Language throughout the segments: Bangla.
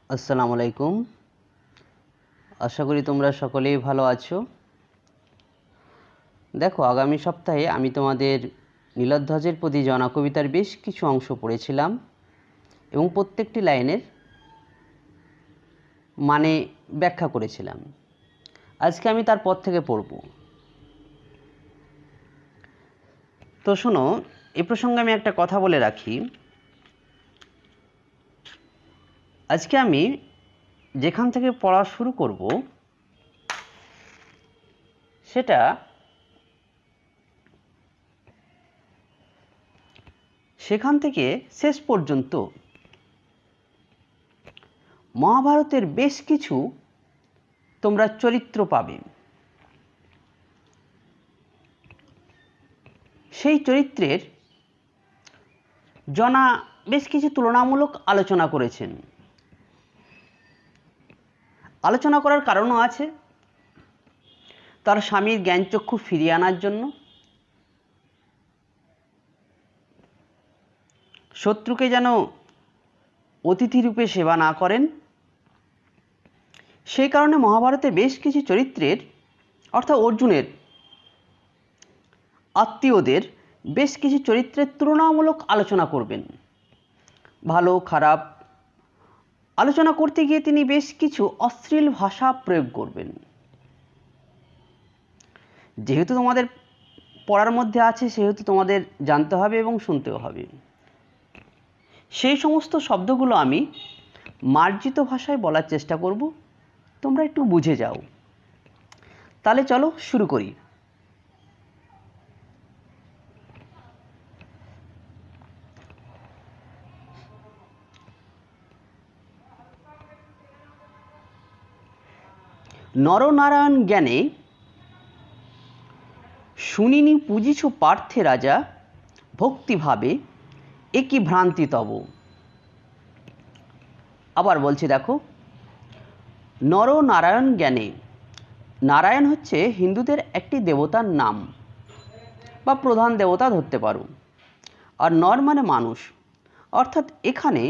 আসসালামু আলাইকুম। আশা করি তোমরা সকলেই ভালো আছো। দেখো, আগামী সপ্তাহে আমি তোমাদের নীলধ্বজের প্রতি জনা কবিতার বেশ কিছু অংশ পড়েছিলাম এবং প্রত্যেকটি লাইনের মানে ব্যাখ্যা করেছিলাম। আজকে আমি তারপর থেকে পড়ব। তো শোনো, এ প্রসঙ্গে আমি একটা কথা বলে রাখি। আজকে আমি যেখান থেকে পড়া শুরু করব সেটা সেখান থেকে শেষ পর্যন্ত মহাভারতের বেশ কিছু তোমরা চরিত্র পাবে। সেই চরিত্রের জনা বেশ কিছু তুলনামূলক আলোচনা করেছেন। আলোচনা করার কারণও আছে তার স্বামীর জ্ঞানচক্ষু ফিরিয়ে আনার জন্য, শত্রুকে যেন অতিথিরূপে সেবা না করেন। সেই কারণে মহাভারতের বেশ কিছু চরিত্রের অর্থাৎ অর্জুনের আত্মীয়দের বেশ কিছু চরিত্রের তুলনামূলক আলোচনা করবেন। ভালো খারাপ আলোচনা করতে গিয়ে তিনি বেশ কিছু অশ্লীল ভাষা প্রয়োগ করবেন। যেহেতু তোমাদের পড়ার মধ্যে আছে সেহেতু তোমাদের জানতে হবে এবং শুনতেও হবে। সেই সমস্ত শব্দগুলো আমি মার্জিত ভাষায় বলার চেষ্টা করব, তোমরা একটু বুঝে যাও। তাহলে চলো শুরু করি। নরনারায়ণ জ্ঞানে শুনিনি পুজিছ পার্থে রাজা, ভক্তিভাবে একই ভ্রান্তি তব। আবার বলছি, দেখো, নরনারায়ণ জ্ঞানে, নারায়ণ হচ্ছে হিন্দুদের একটি দেবতার নাম বা প্রধান দেবতা ধরতে পারো, আর নর মানে মানুষ। অর্থাৎ এখানে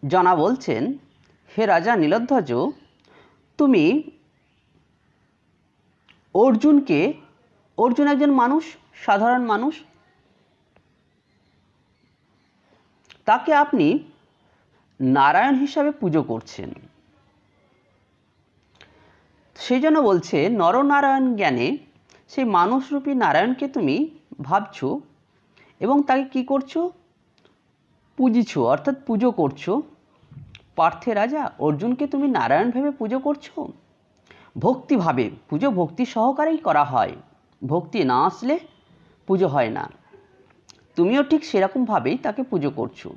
জনা বলছেন, হে রাজা নীলধ্বজ, তুমি অর্জুনকে, অর্জুন একজন মানুষ, সাধারণ মানুষ, তাকে আপনি নারায়ণ হিসাবে পুজো করছেন। সেই জন্য বলছে নরনারায়ণ জ্ঞানে সেই মানুষরূপী নারায়ণকে তুমি ভাবছো এবং তাকে কি করছো? পুজিছো, অর্থাৎ পুজো করছো। পার্থে রাজা, অর্জুনকে তুমি নারায়ণ ভেবে পুজো করছো। ভক্তিভাবে, পুজো ভক্তি সহকারেই করা হয়, ভক্তি না আসলে পুজো হয় না। তুমিও ঠিক সেরকমভাবেই তাকে পুজো করছো।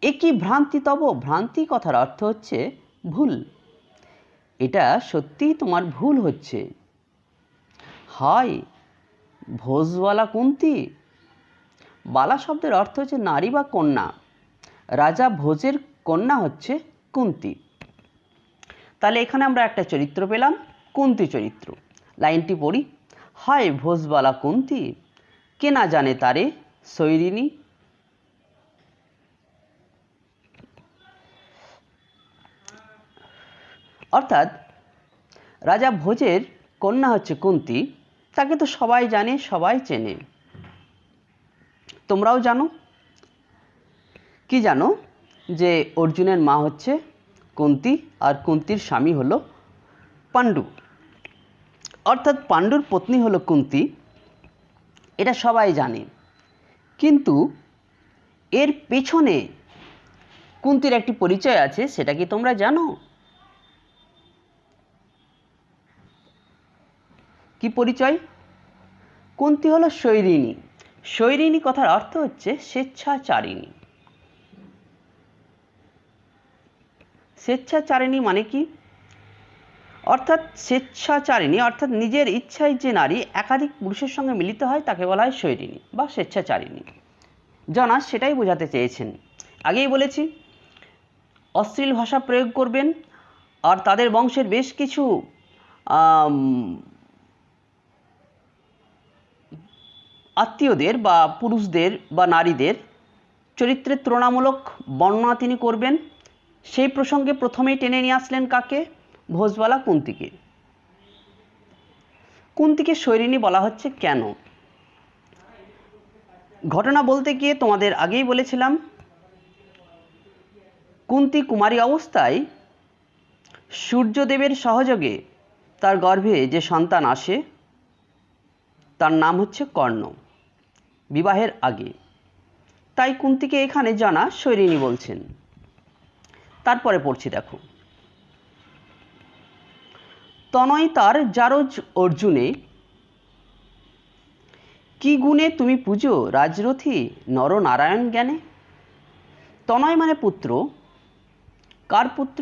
একই ভ্রান্তি তব, ভ্রান্তি কথার অর্থ হচ্ছে ভুল। এটা সত্যিই তোমার ভুল হচ্ছে। হায় ভোজবালা কুন্তি, বালা শব্দের অর্থ হচ্ছে নারী বা কন্যা। রাজা ভোজের কন্যা হচ্ছে কুন্তি। তাহলে এখানে আমরা একটা চরিত্র পেলাম, কুন্তি চরিত্র। লাইনটি পড়ি, হায় ভোজবালা কুন্তি, কে না জানে তারে শৈরিনী। অর্থাৎ রাজা ভোজের কন্যা হচ্ছে কুন্তি, তাকে তো সবাই জানে, সবাই চেনে। তোমরাও জানো। কি জানো? যে অর্জুনের মা হচ্ছে কুন্তি আর কুন্তির স্বামী হলো পাণ্ডু, অর্থাৎ পাণ্ডুর পত্নী হলো কুন্তি। এটা সবাই জানে, কিন্তু এর পেছনে কুন্তির একটি পরিচয় আছে, সেটা কি তোমরা জানো? কি পরিচয়? কুন্তি হলো শৈরিনী। শৈরিনী কথার অর্থ হচ্ছে স্বেচ্ছাচারিণী। স্বেচ্ছাচারিণী মানে কি? অর্থাৎ স্বেচ্ছাচারিণী, অর্থাৎ নিজের ইচ্ছায় যে নারী একাধিক পুরুষের সঙ্গে মিলিত হয় তাকে বলা হয় শৈরিনী বা স্বেচ্ছাচারিণী। জনা সেটাই বোঝাতে চেয়েছেন। আগেই বলেছি অশ্লীল ভাষা প্রয়োগ করবেন, আর তাদের বংশের বেশ কিছু আত্মীয়দের বা পুরুষদের বা নারীদের চরিত্রের তুলনামূলক বর্ণনা তিনি করবেন। সেই প্রসঙ্গে প্রথমেই টেনে নিয়ে আসলেন কাকে? ভোজবালা কুন্তিকে। কুন্তিকে শৈরিনী বলা হচ্ছে কেন? ঘটনা বলতে গিয়ে তোমাদের আগেই বলেছিলাম, কুন্তী কুমারী অবস্থায় সূর্যদেবের সহযোগে তার গর্ভে যে সন্তান আসে তার নাম হচ্ছে কর্ণ, বিবাহের আগে। তাই কুন্তিকে এখানে জানা শৈরিনী বলছেন। তারপরে পড়ছি দেখো, তনয় তার জারজ অর্জুনে, কি গুণে তুমি পুজো রাজরথী নরনারায়ণ জ্ঞানে। তনয় মানে পুত্র। কার পুত্র?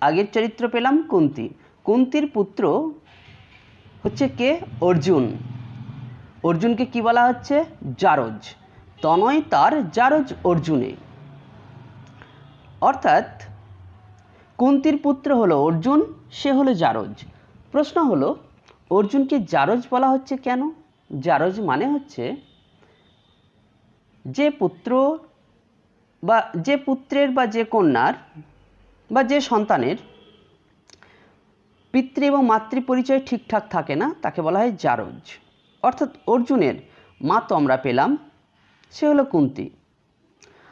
আগের চরিত্র পেলাম কুন্তী। কুন্তীর পুত্র হচ্ছে কে? অর্জুন। অর্জুনকে কি বলা হচ্ছে? জারজ। তনয় তার জারজ অর্জুনে, অর্থাৎ কুন্তীর পুত্র হলো অর্জুন, সে হলো জারজ। প্রশ্ন হলো, অর্জুনকে জারজ বলা হচ্ছে কেন? জারজ মানে হচ্ছে যে পুত্র বা যে পুত্রের বা যে কন্যার বা যে সন্তানের পিতৃ এবং মাতৃ পরিচয় ঠিকঠাক থাকে না তাকে বলা হয় জারজ। অর্থাৎ অর্জুনের মা তো আমরা পেলাম, সে হলো কুন্তী,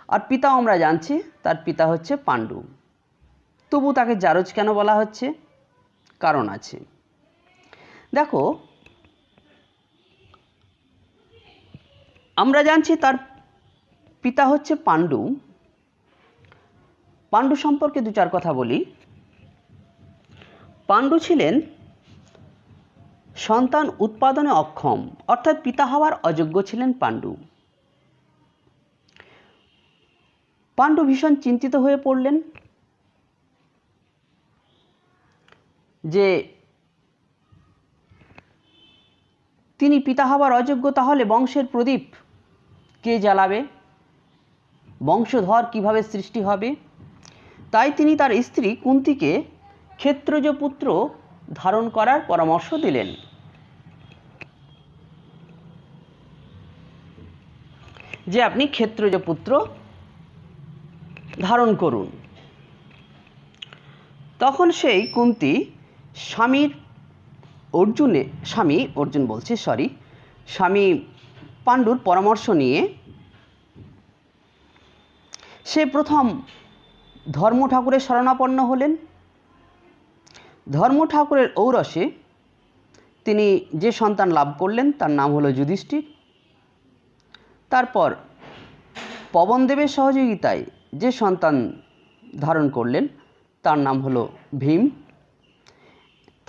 আর পিতা আমরা জানছি তার পিতা হচ্ছে পাণ্ডু। তবু তাকে জারজ কেন বলা হচ্ছে? কারণ আছে। দেখো, আমরা জানছি তার পিতা হচ্ছে পাণ্ডু। পাণ্ডু সম্পর্কে দু চার কথা বলি। পাণ্ডু ছিলেন সন্তান উৎপাদনে অক্ষম, অর্থাৎ পিতা হওয়ার অযোগ্য ছিলেন পাণ্ডু। পাণ্ডু ভীষণ চিন্তিত হয়ে পড়লেন যে তিনি পিতা হওয়ার অযোগ্য, তাহলে বংশের প্রদীপ কে জ্বালাবে? বংশধর কিভাবে সৃষ্টি হবে? তাই তিনি তার স্ত্রী কুন্তীকে ক্ষেত্রজ পুত্র ধারণ করার পরামর্শ দিলেন। যে আপনি ক্ষেত্রজ পুত্র ধারণ করুন। তখন সেই কুন্তী স্বামী পাণ্ডুর পরামর্শ নিয়ে সে প্রথম ধর্ম ঠাকুরের শরণাপন্ন হলেন। ধর্ম ঠাকুরের ঔরসে তিনি যে সন্তান লাভ করলেন তার নাম হলো যুধিষ্ঠির। তারপর পবনদেবের সহযোগিতায় যে সন্তান ধারণ করলেন তার নাম হলো ভীম।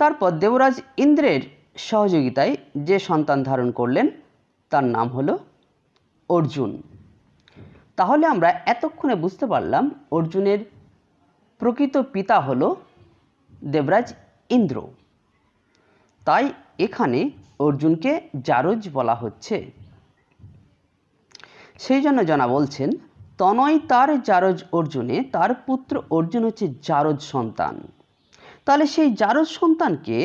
তারপর দেবরাজ ইন্দ্রের সহযোগিতায় যে সন্তান ধারণ করলেন তার নাম হলো অর্জুন। তাহলে আমরা এতক্ষণে বুঝতে পারলাম অর্জুনের প্রকৃত পিতা হলো দেবরাজ ইন্দ্র। তাই এখানে অর্জুনকে জারজ বলা হচ্ছে। সেই জন্য জানা বলছেন, তনয় তার জারজ অর্জুনে, তার পুত্র অর্জুন হচ্ছে জারজ সন্তান। তাহলে সেই জারজ সন্তানকে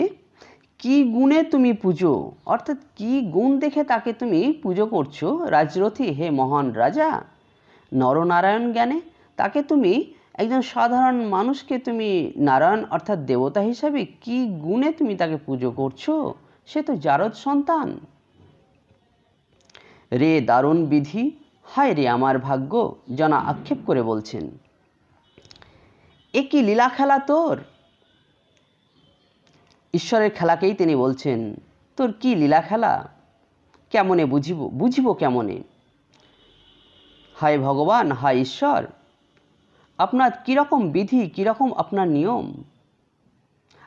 কি গুণে তুমি পুজো, অর্থাৎ কি গুণ দেখে তাকে তুমি পুজো করছো রাজরথী হে মহান রাজা নরনারায়ণ জ্ঞানে। তাকে তুমি একজন সাধারণ মানুষকে তুমি নারায়ণ অর্থাৎ দেবতা হিসাবে কি গুণে তুমি তাকে পুজো করছো? সে তো জারজ সন্তান। রে দারুণ বিধি, হায় রে আমার ভাগ্য, জনা আক্ষেপ করে বলছেন। এ কি লীলা খেলা তোর? ঈশ্বরের খেলাকেই তিনি বলছেন, তোর কি লীলা খেলা, কেমনে বুঝিব কেমনে? হায় ভগবান, হায় ঈশ্বর, আপনার কীরকম বিধি, কীরকম আপনার নিয়ম,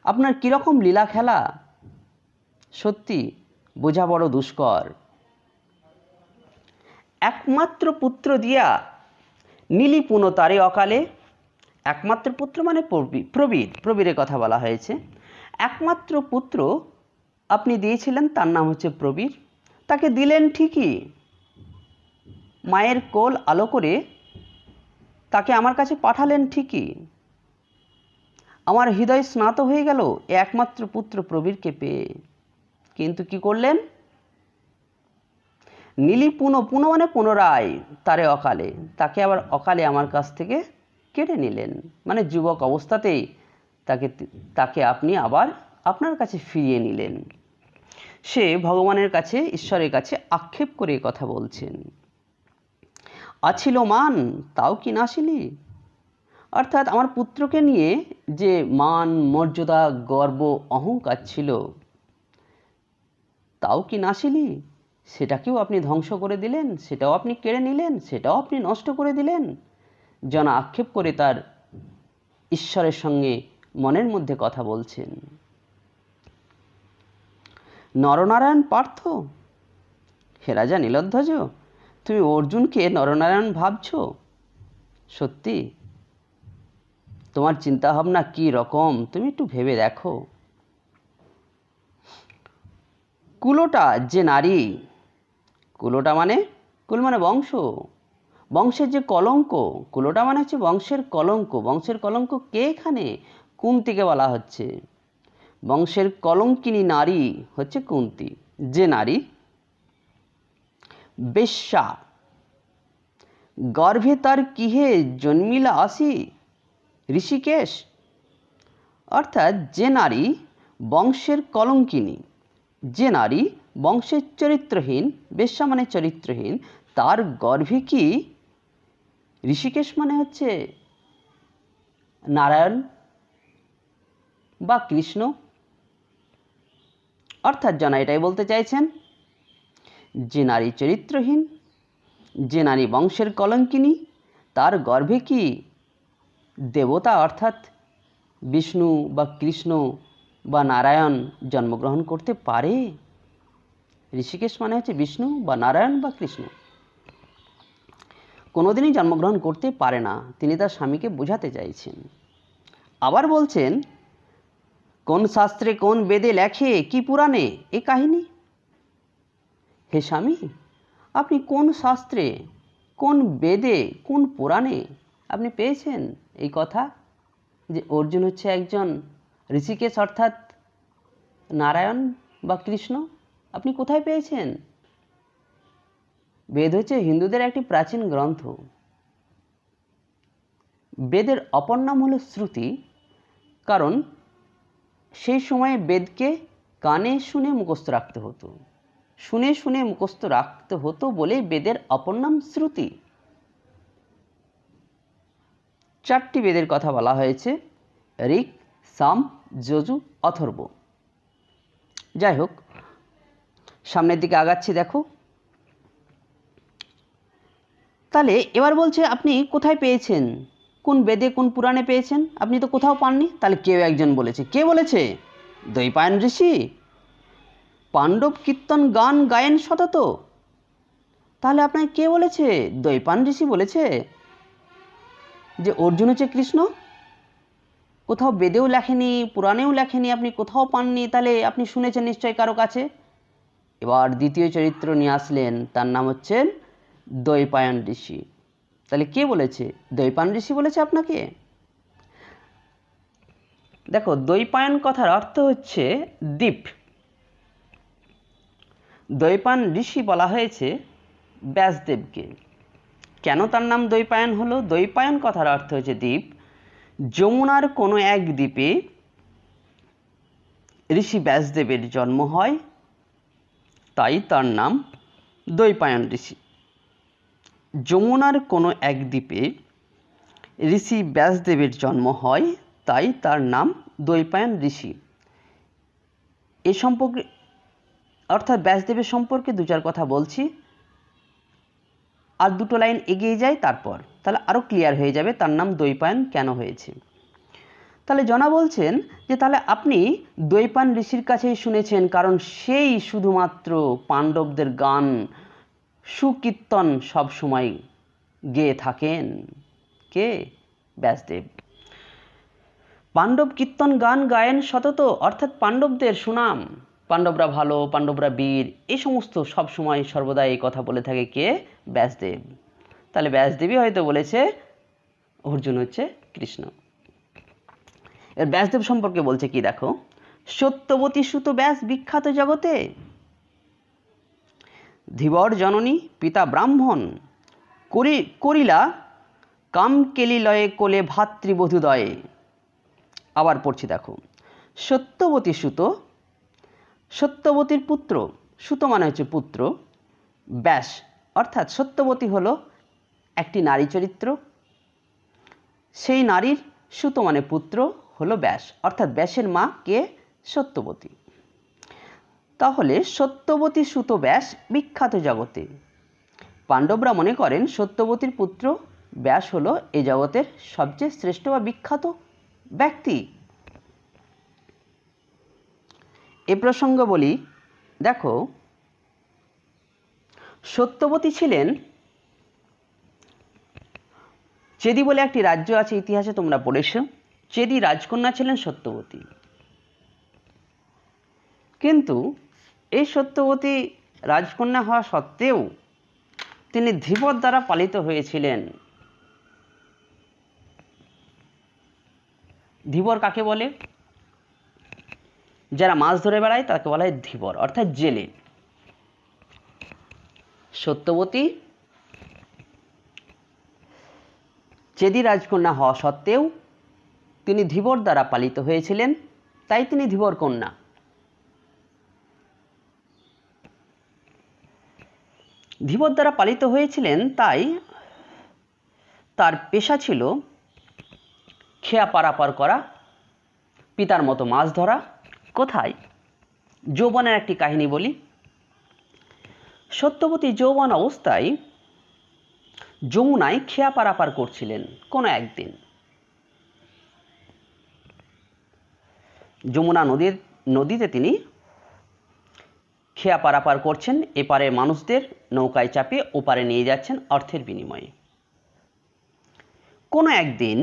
আপনার কীরকম লীলা খেলা, সত্যি বোঝা বড় দুষ্কর। একমাত্র পুত্র দিয়া নীলি পুনঃ তারে অকালে। একমাত্র পুত্র মানে প্রবীরের কথা বলা হয়েছে। একমাত্র পুত্র আপনি দিয়েছিলেন, তার নাম হচ্ছে প্রবীর। তাকে দিলেন ঠিকই, মায়ের কোল আলো করে তাকে আমার কাছে পাঠালেন ঠিকই। আমার হৃদয় স্নাত হয়ে গেল একমাত্র পুত্র প্রবীরকে পেয়ে। কিন্তু কি করলেন? নীলি পুনঃ মানে পুনরায়, তারে অকালে, তাকে আবার অকালে আমার কাছ থেকে কেড়ে নিলেন, মানে যুবক অবস্থাতেই তাকে আপনি আবার আপনার কাছে ফিরিয়ে নিলেন। সে ভগবানের কাছে, ঈশ্বরের কাছে আক্ষেপ করে কথা বলছেন। আছিল মান তাও কি নাসিলি, অর্থাৎ আমার পুত্রকে নিয়ে যে মান, মর্যাদা, গর্ব, অহংকার ছিল, তাও কি নাসিলি, সেটাকেও আপনি ধ্বংস করে দিলেন, সেটাও আপনি কেড়ে নিলেন, সেটাও আপনি নষ্ট করে দিলেন। জন আক্ষেপ করে তার ঈশ্বরের সঙ্গে মনের মধ্যে কথা বলছেন। নরনারায়ণ পার্থ, হে রাজা নীলধ্বজ, তুমি অর্জুনকে নরনারায়ণ ভাবছো? সত্যি তোমার চিন্তাভাবনা কী রকম তুমি একটু ভেবে দেখো। কুলোটা যে নারী, কুলোটা মানে, কুল মানে বংশ, বংশের যে কলঙ্ক, কুলোটা মানে হচ্ছে বংশের কলঙ্ক। বংশের কলঙ্ক কে এখানে? কুন্তিকে বলা হচ্ছে। বংশের কলঙ্কিনী নারী হচ্ছে কুন্তি। যে নারী বেশ্যা, গর্ভে তার কিহে জন্মিলা আসি ঋষিকেশ, অর্থাৎ যে নারী বংশের কলঙ্কিনী, যে নারী বংশের চরিত্রহীন, বেশ্যা মানে চরিত্রহীন, তার গর্ভে কি, ঋষিকেশ মানে হচ্ছে নারায়ণ বা কৃষ্ণ। অর্থাৎ জানা এটাই বলতে চাইছেন, যে নারী চরিত্রহীন, যে নারী বংশের কলঙ্কিনী, তার গর্ভে কি দেবতা অর্থাৎ বিষ্ণু বা কৃষ্ণ বা নারায়ণ জন্মগ্রহণ করতে পারে? ঋষিকেশ মানে হচ্ছে বিষ্ণু বা নারায়ণ বা কৃষ্ণ। কোনোদিনই জন্মগ্রহণ করতে পারে না, তিনি তার স্বামীকে বোঝাতে চাইছেন। আবার বলছেন, কোন শাস্ত্রে কোন বেদে লেখে কি পুরাণে এ কাহিনী। হে স্বামী, আপনি কোন শাস্ত্রে, কোন বেদে, কোন পুরাণে আপনি পেয়েছেন এই কথা যে অর্জুন হচ্ছে একজন ঋষিকেশ অর্থাৎ নারায়ণ বা কৃষ্ণ? আপনি কোথায় পেয়েছেন? বেদ হচ্ছে হিন্দুদের একটি প্রাচীন গ্রন্থ। বেদের অপর নাম হলো শ্রুতি, কারণ সেই সময়ে বেদকে কানে শুনে মুখস্থ রাখতে হতো, শুনে শুনে মুখস্থ রাখতে হতো বলেই বেদের অপর নাম শ্রুতি। 4টি বেদের কথা বলা হয়েছে, ঋক, সাম, যজু, অথর্ব। যাই হোক, সামনের দিকে আগাচ্ছি, দেখো। তাহলে এবার বলছে আপনি কোথায় পেয়েছেন, কোন বেদে কোন পুরাণে পেয়েছেন? আপনি তো কোথাও পাননি। তাহলে কেউ একজন বলেছে। কে বলেছে? দ্বৈপায়ন ঋষি। পাণ্ডব কীর্তন গান গায়েন সতত। তাহলে আপনাকে কে বলেছে? দ্বৈপায়ন ঋষি বলেছে যে অর্জুন হচ্ছে কৃষ্ণ। কোথাও বেদেও লেখেনি, পুরাণেও লেখেনি, আপনি কোথাও পাননি, তাহলে আপনি শুনেছেন নিশ্চয়ই কারো কাছে। এবার দ্বিতীয় চরিত্র নিয়ে আসলেন, তার নাম হচ্ছেন দ্বৈপায়ন ঋষি। তাহলে কে বলেছে? দ্বৈপায়ন ঋষি বলেছে আপনাকে। দেখো, দ্বৈপায়ন কথার অর্থ হচ্ছে দ্বীপ। দ্বৈপায়ন ঋষি বলা হয়েছে ব্যাসদেবকে। কেন তার নাম দ্বৈপায়ন হলো? দ্বৈপায়ন কথার অর্থ হচ্ছে দ্বীপ। যমুনার কোনো এক দ্বীপে ঋষি ব্যাসদেবের জন্ম হয়, তাই তার নাম দ্বৈপায়ন ঋষি। যমুনার কোনো এক দ্বীপে ঋষি ব্যাসদেবের জন্ম হয়, তাই তার নাম দ্বৈপায়ন ঋষি। এ সম্পর্কে, অর্থাৎ ব্যাসদেবের সম্পর্কে 2-4 কথা বলছি, আর 2টো লাইন এগিয়ে যাই, তারপর তাহলে আরও ক্লিয়ার হয়ে যাবে তার নাম দ্বৈপায়ন কেন হয়েছে। তাহলে জনা বলছেন যে তাহলে আপনি দ্বৈপায়ন ঋষির কাছেই শুনেছেন, কারণ সেই শুধুমাত্র পাণ্ডবদের গান সুকীর্তন সব সময় গেয়ে থাকেন। কে? ব্যাসদেব। পাণ্ডব কীর্তন গান গায়েন সতত, অর্থাৎ পাণ্ডবদের সুনাম, পাণ্ডবরা ভালো, পাণ্ডবরা বীর, এই সমস্ত সব সময় সর্বদা এই কথা বলে থাকে কে? ব্যাসদেব। তাহলে ব্যাসদেবই হয়তো বলেছে অর্জুন হচ্ছে কৃষ্ণ। এর ব্যাসদেব সম্পর্কে বলছে কি দেখো, সত্যবতী সুত ব্যাস বিখ্যাত জগতে, ধীবর জননী পিতা ব্রাহ্মণ, করিলা কাম কেলি লয়ে কোলে ভাতৃবধূদয়ে। আবার পড়ছি দেখো, সত্যবতী সুত, সত্যবতীর পুত্র, সুত মানে হচ্ছে পুত্র, ব্যাস অর্থাৎ সত্যবতী হলো একটি নারী চরিত্র, সেই নারীর সুত মানে পুত্র হলো ব্যাস, অর্থাৎ ব্যাসের মা কে? সত্যবতী। তাহলে সত্যবতী সুত ব্যাস বিখ্যাত জগতে। পাণ্ডবরা মনে করেন সত্যবতীর পুত্র ব্যাস হলো এই জগতের সবচেয়ে শ্রেষ্ঠ বা বিখ্যাত ব্যক্তি। এ প্রসঙ্গ বলি, দেখো সত্যবতী ছিলেন, চেদি বলে একটি রাজ্য আছে, ইতিহাসে তোমরা পড়েছো, চেদি রাজকন্যা ছিলেন সত্যবতী। কিন্তু এই সত্যবতী রাজকন্যা হওয়া সত্ত্বেও তিনি ধীবর দ্বারা পালিত হয়েছিলেন। ধীবর কাকে বলে? যারা মাছ ধরে বেড়ায় তাকে বলা হয় ধীবর, অর্থাৎ জেলে। সত্যবতী চেদি রাজকন্যা হওয়া সত্ত্বেও তিনি ধীবর দ্বারা পালিত হয়েছিলেন, তাই তিনি ধীবর কন্যা। ধীবর দ্বারা পালিত হয়েছিলেন, তাই তার পেশা ছিল খেয়া পারাপার করা, পিতার মতো মাছ ধরা। কোথায়? যৌবনের একটি কাহিনী বলি। সত্যবতী যৌবন অবস্থায় যমুনায় খেয়া পারাপার করছিলেন কোনো একদিন। যমুনা নদীতে তিনি খেয়া পারাপার করছেন, এপারে মানুষদের নৌকায় চাপিয়ে ওপারে নিয়ে যাচ্ছেন অর্থের বিনিময়ে। কোনো একদিন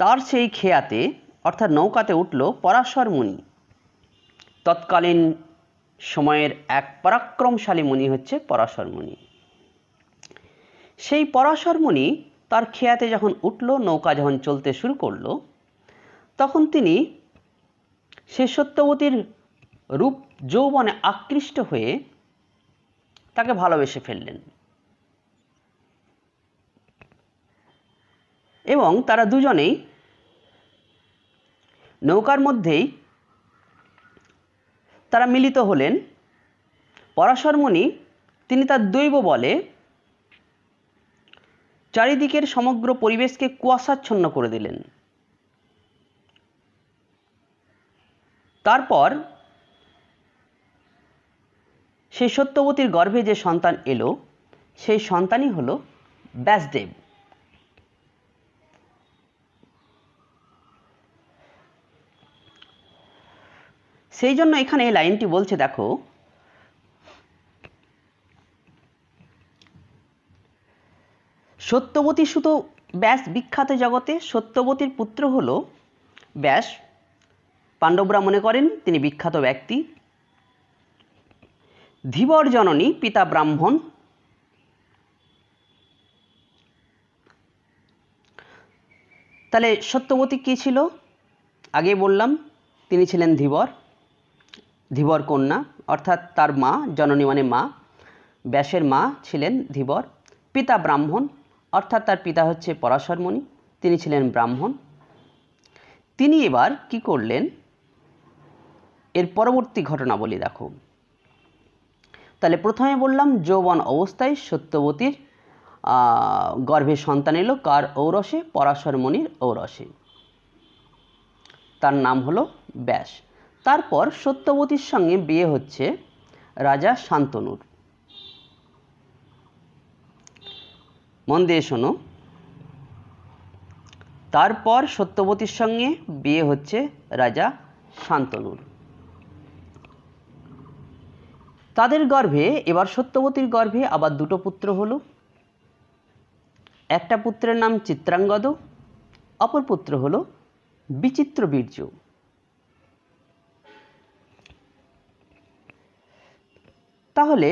তার সেই খেয়াতে অর্থাৎ নৌকাতে উঠল পরাশর মুনি। তৎকালীন সময়ের এক পরাক্রমশালী মুনি হচ্ছে পরাশর মুনি। সেই পরাশর মুনি তার খেয়াতে যখন উঠল, নৌকা যখন চলতে শুরু করলো, তখন তিনি সে সত্যবতীর রূপ যৌবনে আকৃষ্ট হয়ে তাকে ভালোবেসে ফেললেন এবং তারা দুজনেই নৌকার মধ্যেই তারা মিলিত হলেন। পরাশর মুনি তিনি তার দৈব বলে চারিদিকের সমগ্র পরিবেশকে কুয়াশাচ্ছন্ন করে দিলেন। তারপর সেই সত্যবতীর গর্ভে যে সন্তান এলো, সেই সন্তানই হলো ব্যাসদেব। সেই জন্য এখানে এই লাইনটি বলছে, দেখো সত্যবতী সুত ব্যাস বিখ্যাত জগতে। সত্যবতীর পুত্র হলো ব্যাস। পাণ্ডবরা মনে করেন তিনি বিখ্যাত ব্যক্তি। ধীবর জননী, পিতা ব্রাহ্মণ। তাহলে সত্যবতী কি ছিল? আগে বললাম তিনি ছিলেন ধীবর, ধীবর কন্যা, অর্থাৎ তার মা, জননী মানে মা, ব্যাসের মা ছিলেন ধীবর। পিতা ব্রাহ্মণ, অর্থাৎ তার পিতা হচ্ছে পরাশর মুনি, তিনি ছিলেন ব্রাহ্মণ। তিনি এবার কি করলেন, এর পরবর্তী ঘটনা বলি, দেখো। তাহলে প্রথমে বললাম যৌবন অবস্থায় সত্যবতীর গর্ভে সন্তান এলো, কার ঔরসে? পরাশর মুনির ঔরসে। তার নাম হলো ব্যাস। তারপর সত্যবতীর সঙ্গে বিয়ে হচ্ছে রাজা শান্তনুর। মন দিয়ে শোনো, তারপর সত্যবতীর সঙ্গে বিয়ে হচ্ছে রাজা শান্তনুর। তাদের গর্ভে এবার সত্যবতীর গর্ভে আবার দুটো পুত্র হলো। একটা পুত্রের নাম চিত্রাঙ্গদ, অপর পুত্র হলো বিচিত্রবীর্য। তাহলে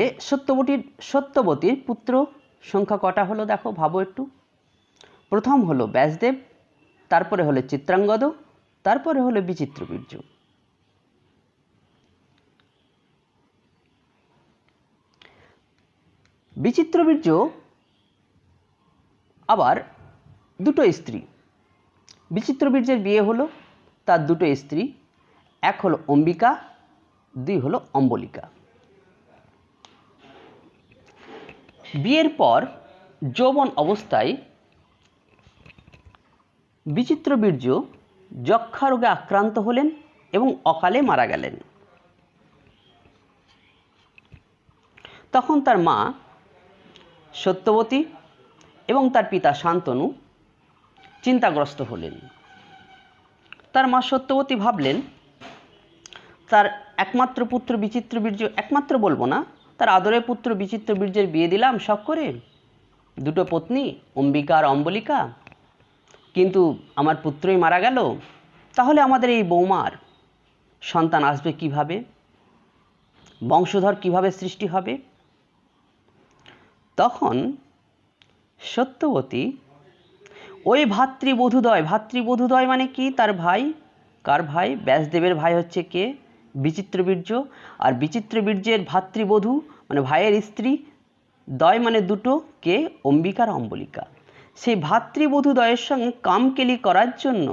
সত্যবতীর পুত্র সংখ্যা কটা হলো দেখো, ভাবো একটু। প্রথম হলো ব্যাসদেব, তারপরে হলো চিত্রাঙ্গদ, তারপরে হলো বিচিত্রবীর্য। বিচিত্রবীর্য আবার দুটো স্ত্রী। বিচিত্রবীর্যের বিয়ে হলো, তার দুটো স্ত্রী, এক হলো অম্বিকা, দুই হলো অম্বলিকা। বিয়ের পর যৌবন অবস্থায় বিচিত্রবীর্য যক্ষা রোগে আক্রান্ত হলেন এবং অকালে মারা গেলেন। তখন তার মা সত্যবতী এবং তার পিতা শান্তনু চিন্তাগ্রস্ত হলেন। তার মা সত্যবতী ভাবলেন তার একমাত্র পুত্র বিচিত্রবীর্য, একমাত্র বলবো না, তার আদরের পুত্র বিচিত্রবীর্যের বিয়ে দিলাম শখ করে, দুটো পত্নী অম্বিকা আর অম্বলিকা, কিন্তু আমার পুত্রই মারা গেল, তাহলে আমাদের এই বৌমার সন্তান আসবে কিভাবে, বংশধর কিভাবে সৃষ্টি হবে? তখন সত্যবতী ওই ভাতৃবধূদ্বয় মানে কি? তার ভাই, কার ভাই? ব্যাসদেবের ভাই হচ্ছে কে? বিচিত্রবীর্য। আর বিচিত্রবীর্যের ভাতৃবধূ মানে ভাইয়ের স্ত্রী, দ্বয় মানে দুটো, কে? অম্বিকার অম্বলিকা। সেই ভাতৃবধূদ্বয়ের সঙ্গে কামকেলি করার জন্য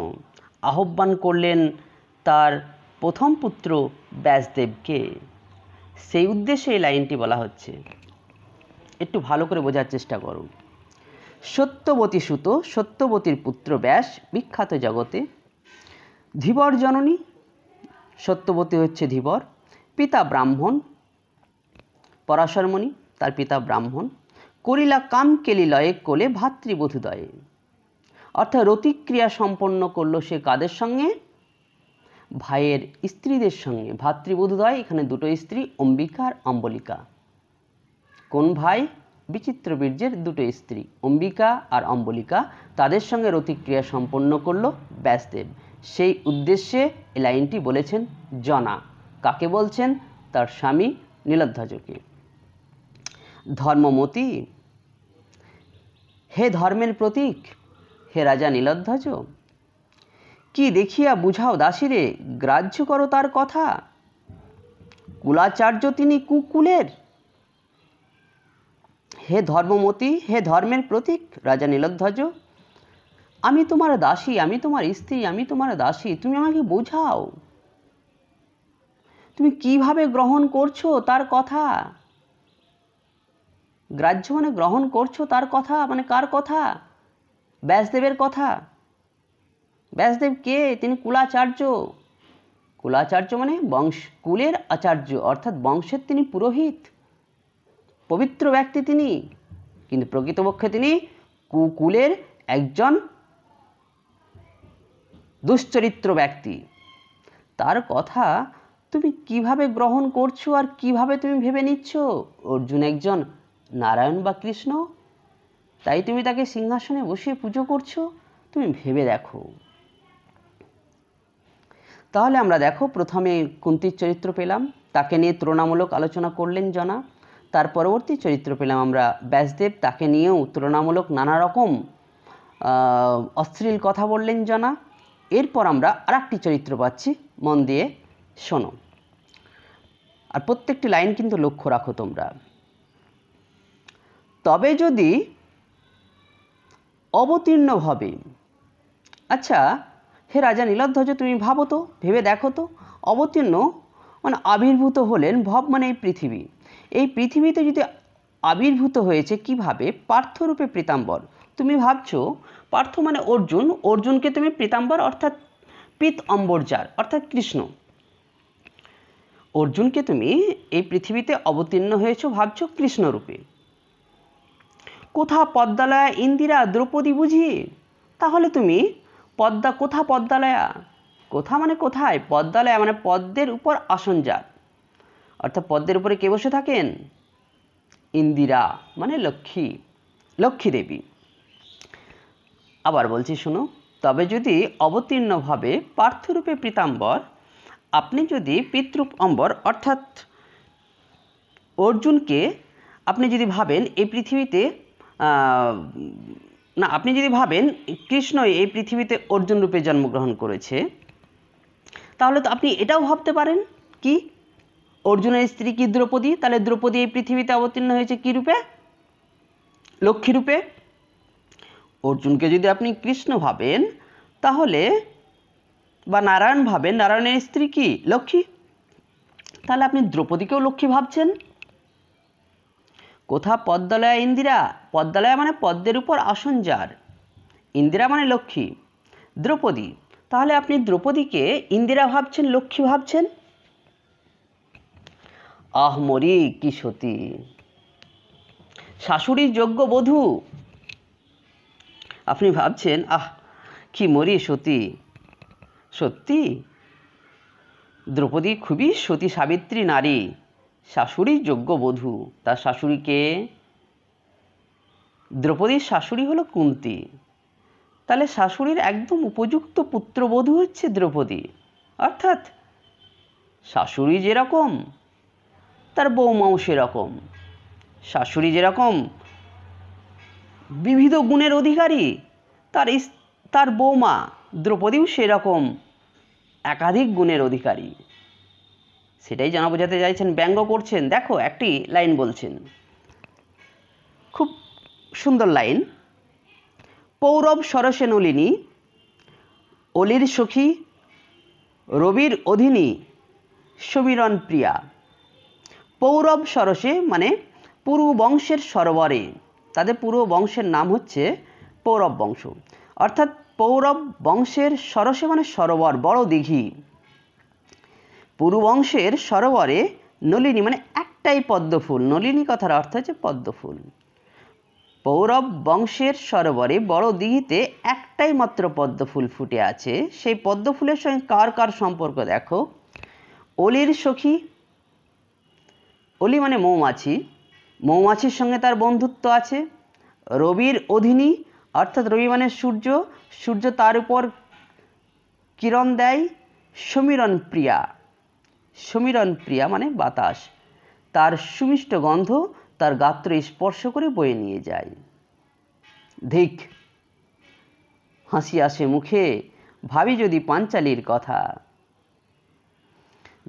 আহ্বান করলেন তার প্রথম পুত্র ব্যাসদেবকে। সেই উদ্দেশ্যে এই লাইনটি বলা হচ্ছে, একটু ভালো করে বোঝার চেষ্টা করুন। সত্যবতী সুত, সত্যবতীর পুত্র ব্যাস, বিখ্যাত জগতে। ধীবর জননী, সত্যবতী হচ্ছে ধীবর, পিতা ব্রাহ্মণ, পরাশরমণি তার পিতা ব্রাহ্মণ। করিলা কামকেলি লয়ে কোলে ভাতৃবধূদ্বয়ে, অর্থাৎ রতিক্রিয়া সম্পন্ন করলো সে কাদের সঙ্গে? ভাইয়ের স্ত্রীদের সঙ্গে। ভাতৃবধূদ্বয়, এখানে দুটো স্ত্রী, অম্বিকা আর অম্বলিকা। কোন ভাই? বিচিত্রবীর্যের দুটো স্ত্রী অম্বিকা আর অম্বলিকা, তাদের সঙ্গে রতিক্রিয়া সম্পন্ন করল ব্যাসদেব। সেই উদ্দেশ্যে এই লাইনটি বলেছেন জনা। কাকে বলছেন? তার স্বামী নীলধ্বজকে। ধর্মমতি, হে ধর্মের প্রতীক, হে রাজা নীলধ্বজ, কি দেখিয়া বুঝাও দাসীরে, গ্রাহ্য করো তার কথা। কুলাচার্য তিনি কুকুলের। হে ধর্মমতি, হে ধর্মের প্রতীক রাজা নীলধ্বজ, আমি তোমার দাসী, আমি তোমার স্ত্রী, আমি তোমার দাসী, তুমি আমাকে বোঝাও, তুমি কিভাবে গ্রহণ করছো তার কথা। গ্রাহ্য মানে গ্রহণ করছো তার কথা, মানে কার কথা? ব্যাসদেবের কথা। ব্যাসদেব কে? তিনি কুলাচার্য। কুলাচার্য মানে কুলের আচার্য, অর্থাৎ বংশের তিনি পুরোহিত, পবিত্র ব্যক্তি তিনি, কিন্তু প্রকৃতপক্ষে তিনি কুকুলের একজন দুশ্চরিত্র ব্যক্তি। তার কথা তুমি কিভাবে গ্রহণ করছো আর কিভাবে তুমি ভেবে নিচ্ছ অর্জুন একজন নারায়ণ বা কৃষ্ণ, তাই তুমি তাকে সিংহাসনে বসিয়ে পুজো করছো? তুমি ভেবে দেখো। তাহলে আমরা দেখো, প্রথমে কুন্তির চরিত্র পেলাম, তাকে নিয়ে তুলনামূলক আলোচনা করলেন জনা। তার পরবর্তী চরিত্র পেলাম আমরা ব্যাসদেব, তাকে নিয়েও তুলনামূলক নানা রকম অশ্লীল কথা বললেন জনা। এরপর আমরা আরেকটি চরিত্র পাচ্ছি, মন দিয়ে শোনো, আর প্রত্যেকটি লাইন কিন্তু লক্ষ্য রাখো তোমরা। তবে যদি অবতীর্ণভাবে, আচ্ছা হে রাজা নীলধ্বজ, তুমি ভাবো তো, ভেবে দেখো তো, অবতীর্ণ মানে আবির্ভূত হলেন, ভব মানে এই পৃথিবী, এই পৃথিবীতে যদি আবির্ভূত হয়েছে কিভাবে? পার্থরূপে পীতাম্বর। তুমি ভাবছো পার্থ মানে অর্জুন, অর্জুনকে তুমি পীতাম্বর অর্থাৎ পীত অম্বরজার অর্থাৎ কৃষ্ণ, অর্জুনকে তুমি এই পৃথিবীতে অবতীর্ণ হয়েছো ভাবছো কৃষ্ণরূপে। কোথা পদ্মালয়া ইন্দিরা দ্রৌপদী বুঝি? তাহলে তুমি পদ্মা, কোথা পদ্মালয়া? কোথা মানে কোথায়? পদ্মালয়া মানে পদ্মের উপর আসন যার, অর্থাৎ পদ্মের উপরে কে বসে থাকেন? ইন্দিরা মানে লক্ষ্মী, লক্ষ্মী দেবী। আবার বলছি শোনো, তবে যদি অবতীর্ণভাবে পার্থরূপে পীতাম্বর, আপনি যদি পিতরূপ অম্বর অর্থাৎ অর্জুনকে আপনি যদি ভাবেন এই পৃথিবীতে না, আপনি যদি ভাবেন কৃষ্ণই এই পৃথিবীতে অর্জুন রূপে জন্মগ্রহণ করেছে, তাহলে তো আপনি এটাও ভাবতে পারেন কি অর্জুনের স্ত্রী কি দ্রৌপদী, তাহলে দ্রৌপদী এই পৃথিবীতে অবতীর্ণ হয়েছে কি রূপে? লক্ষ্মী রূপে। অর্জুনকে যদি আপনি কৃষ্ণ ভাবেন তাহলে, বা নারায়ণ ভাবেন, নারায়ণের স্ত্রী কি লক্ষ্মী, তাহলে আপনি দ্রৌপদীকেও লক্ষ্মী ভাবছেন। কোথা পদ্মলয়া ইন্দিরা, পদ্মলয়া মানে পদ্মের উপর আসন যার, ইন্দিরা মানে লক্ষ্মী, দ্রৌপদী, তাহলে আপনি দ্রৌপদীকে ইন্দিরা ভাবছেন, লক্ষ্মী ভাবছেন। আহ মরি কি সতী, শাশুড়ির যোগ্য বধূ, আপনি ভাবছেন আহ কি মরি সতী। সত্যি দ্রৌপদী খুবই সতী সাবিত্রী নারী, শাশুড়ির যোগ্য বধূ। তার শাশুড়িকে, দ্রৌপদীর শাশুড়ি হলো কুন্তী, তাহলে শাশুড়ির একদম উপযুক্ত পুত্রবধূ হচ্ছে দ্রৌপদী। অর্থাৎ শাশুড়ি যেরকম তার বৌমাও সেরকম, শাশুড়ি যেরকম বিবিধ গুণের অধিকারী, তার বৌমা দ্রৌপদীও সেরকম একাধিক গুণের অধিকারী। সেটাই জানা বোঝাতে চাইছেন, ব্যঙ্গ করছেন। দেখো একটি লাইন বলছেন, খুব সুন্দর লাইন। পৌরব সরসে নলিনী, অলির সখী, রবির অধিনী, সমীরণ প্রিয়া। পৌরব সরসে মানে পুরু বংশের সরোবরে, তাদের পুরো বংশের নাম হচ্ছে পৌরব বংশ। অর্থাৎ পৌরব বংশের সরসে মানে সরোবর, বড় দিঘি। পুরু বংশের সরোবরে নলিনী মানে একটাই পদ্মফুল, নলিনী কথার অর্থ হচ্ছে পদ্মফুল। পৌরব বংশের সরোবরে বড় দিঘিতে একটাই মাত্র পদ্মফুল ফুটে আছে। সেই পদ্মফুলের সঙ্গে কার কার সম্পর্ক দেখো। অলির সখী, অলি মানে মৌমাছি, মৌমাছির সঙ্গে তার বন্ধুত্ব আছে। রবির অধিনী, অর্থাৎ রবি মানে সূর্য, সূর্য তার উপর কিরণ দেয়। সমীরণ প্রিয়া, সমীরণ প্রিয়া মানে বাতাস, তার সুমিষ্ট গন্ধ তার গাত্র স্পর্শ করে বয়ে নিয়ে যায়। ধিক হাসি আসে মুখে, ভাবি যদি পাঞ্চালীর কথা।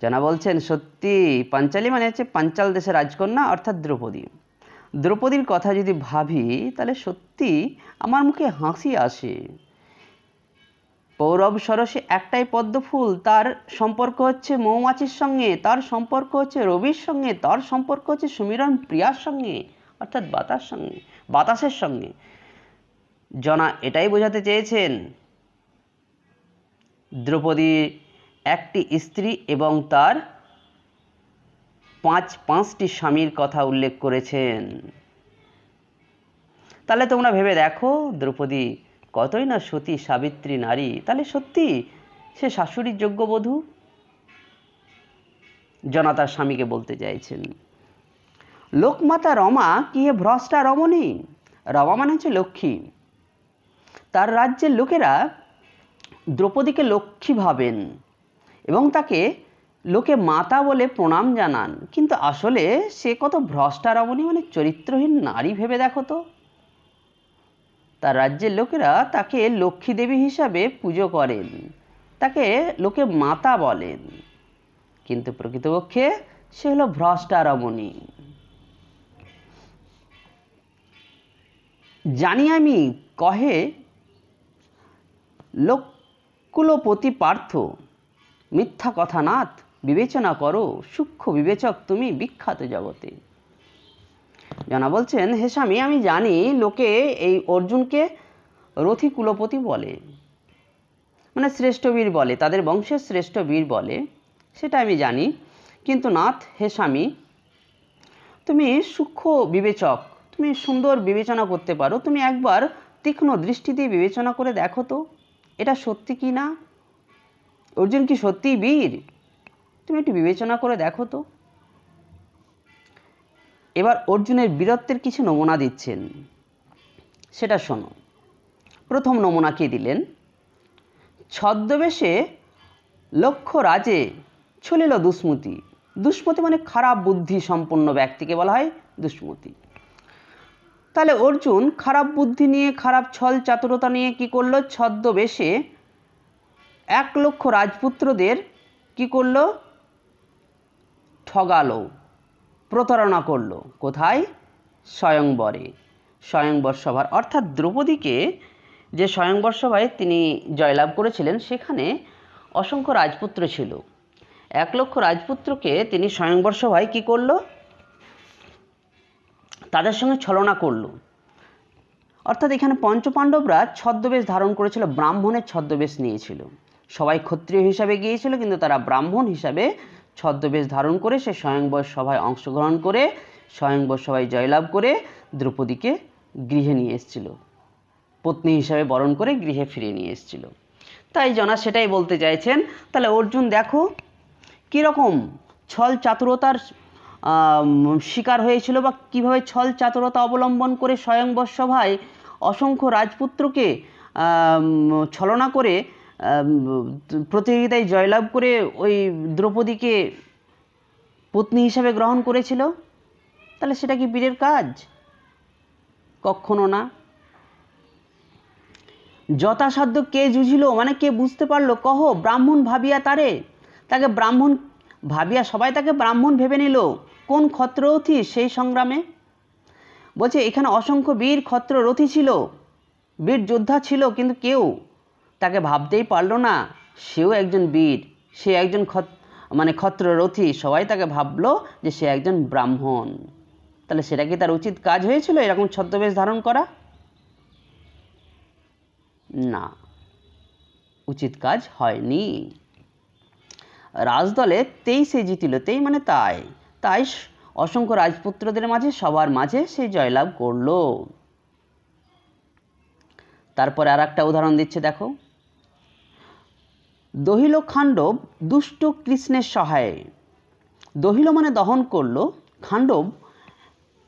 জানা বলছেন সত্যি পাঞ্চালী মানে হচ্ছে পাঞ্চাল দেশের রাজকন্যা, অর্থাৎ দ্রৌপদী। দ্রৌপদীর কথা যদি ভাবি তাহলে সত্যি আমার মুখে হাসি আসে। পৌরব সরসে একটাই পদ্মফুল, তার সম্পর্ক হচ্ছে মৌমাছির সঙ্গে, তার সম্পর্ক হচ্ছে রবির সঙ্গে, তার সম্পর্ক হচ্ছে সমীরণ প্রিয়ার সঙ্গে, অর্থাৎ বাতাসের সঙ্গে। জনা এটাই বোঝাতে চেয়েছেন দ্রৌপদী একটি স্ত্রী এবং তার পাঁচটি স্বামীর কথা উল্লেখ করেছেন। তাহলে তোমরা ভেবে দেখো দ্রৌপদী কতই না সতী সাবিত্রী নারী। তাহলে সত্যি সে শাশুড়ির যোগ্য বধূ। জনা তার স্বামীকে বলতে চাইছেন। লোকমাতা রমা কি হে ভ্রষ্টা রমণী, রমা মানে হচ্ছে লক্ষ্মী। তার রাজ্যের লোকেরা দ্রৌপদীকে লক্ষ্মী ভাবেন এবং তাকে লোকে মাতা বলে প্রণাম জানান, কিন্তু আসলে সে কত ভ্রষ্টা রমণী, মানে চরিত্রহীন নারী। ভেবে দেখো তো, তার রাজ্যের লোকেরা তাকে লক্ষ্মী দেবী হিসাবে পুজো করেন, তাকে লোকে মাতা বলেন, কিন্তু প্রকৃতপক্ষে সে হলো ভ্রষ্টা রমণী। জানি আমি কহে লোককুলপতি পার্থ, মিথ্যা কথা নাথ বিবেচনা করো, সূক্ষ্ম বিবেচক তুমি বিখ্যাত জগতে। জানা বলছেন, হে স্বামী আমি জানি লোকে এই অর্জুনকে রথি কুলপতি বলে, মানে শ্রেষ্ঠ বীর বলে, তাদের বংশের শ্রেষ্ঠ বীর বলে, সেটা আমি জানি। কিন্তু নাথ, হে স্বামী, তুমি সূক্ষ্ম বিবেচক, তুমি সুন্দর বিবেচনা করতে পারো, তুমি একবার তীক্ষ্ণ দৃষ্টি দিয়ে বিবেচনা করে দেখো তো এটা সত্যি কি না, অর্জুন কি সত্যিই বীর, তুমি একটু বিবেচনা করে দেখো তো। এবার অর্জুনের বীরত্বের কিছু নমুনা দিচ্ছেন, সেটা শোনো। প্রথম নমুনা কি দিলেন? ছদ্মবেশে লক্ষ্য রাজে চলিল দুষ্মতি। দুষ্মতি মানে খারাপ বুদ্ধি সম্পন্ন ব্যক্তিকে বলা হয় দুষ্মতি। তাহলে অর্জুন খারাপ বুদ্ধি নিয়ে, খারাপ ছল চাতুরতা নিয়ে কি করলো? ছদ্মবেশে 1,00,000 রাজপুত্রদের কি করলো? ঠগালো, প্রতারণা করলো। কোথায়? স্বয়ংবরে। স্বয়ংবর সভার, অর্থাৎ দ্রৌপদীকে যে স্বয়ংবর সভায় তিনি জয়লাভ করেছিলেন সেখানে অসংখ্য রাজপুত্র ছিল। 1,00,000 রাজপুত্রকে তিনি স্বয়ংবর সভায় কী করলো, তাদের সঙ্গে ছলনা করলো। অর্থাৎ এখানে পঞ্চপাণ্ডবরা ছদ্মবেশ ধারণ করেছিল, ব্রাহ্মণের ছদ্মবেশ নিয়েছিল। সবাই ক্ষত্রিয় হিসাবে গিয়েছিল, কিন্তু তারা ব্রাহ্মণ হিসাবে ছদ্মবেশ ধারণ করে সে স্বয়ংবর সভায় অংশগ্রহণ করে স্বয়ংবর সভায় জয়লাভ করে দ্রৌপদীকে গৃহে নিয়ে এসেছিল, পত্নী হিসাবে বরণ করে গৃহে ফিরিয়ে নিয়ে এসেছিল। তাই জনা সেটাই বলতে চাইছেন। তাহলে অর্জুন দেখো কীরকম ছল চাতুরতার শিকার হয়েছিল, বা কীভাবে ছল চাতুরতা অবলম্বন করে স্বয়ংবর সভায় অসংখ্য রাজপুত্রকে ছলনা করে প্রতিযোগিতায় জয়লাভ করে ওই দ্রৌপদীকে পত্নী হিসাবে গ্রহণ করেছিল। তাহলে সেটা কি বীরের কাজ? কখনো না। যথাসাধ্য কে জুঝিল, মানে কে বুঝতে পারলো, কহ ব্রাহ্মণ ভাবিয়া তাকে ব্রাহ্মণ ভাবিয়া সবাই তাকে ব্রাহ্মণ ভেবে নিল। কোন ক্ষত্ররথী সেই সংগ্রামে? বলছে এখানে অসংখ্য বীর ক্ষত্ররথী ছিল, বীর যোদ্ধা ছিল, কিন্তু কেউ তাকে ভাবতেই পারলো না সেও একজন বীর, সে একজন ক্ষত্ররথী। সবাই তাকে ভাবলো যে সে একজন ব্রাহ্মণ। তাহলে সেটা কি তার উচিত কাজ হয়েছিল এরকম ছদ্মবেশ ধারণ করা? না, উচিত কাজ হয়নি। রাজদলে 23 জিতিল, মানে তাই অসংখ্য রাজপুত্রদের মাঝে সবার মাঝে সে জয়লাভ করলো। তারপরে আর একটা উদাহরণ দিচ্ছে দেখো, দহিল খাণ্ডব দুষ্ট কৃষ্ণের সহায়ে। দহিল মানে দহন করলো, খাণ্ডব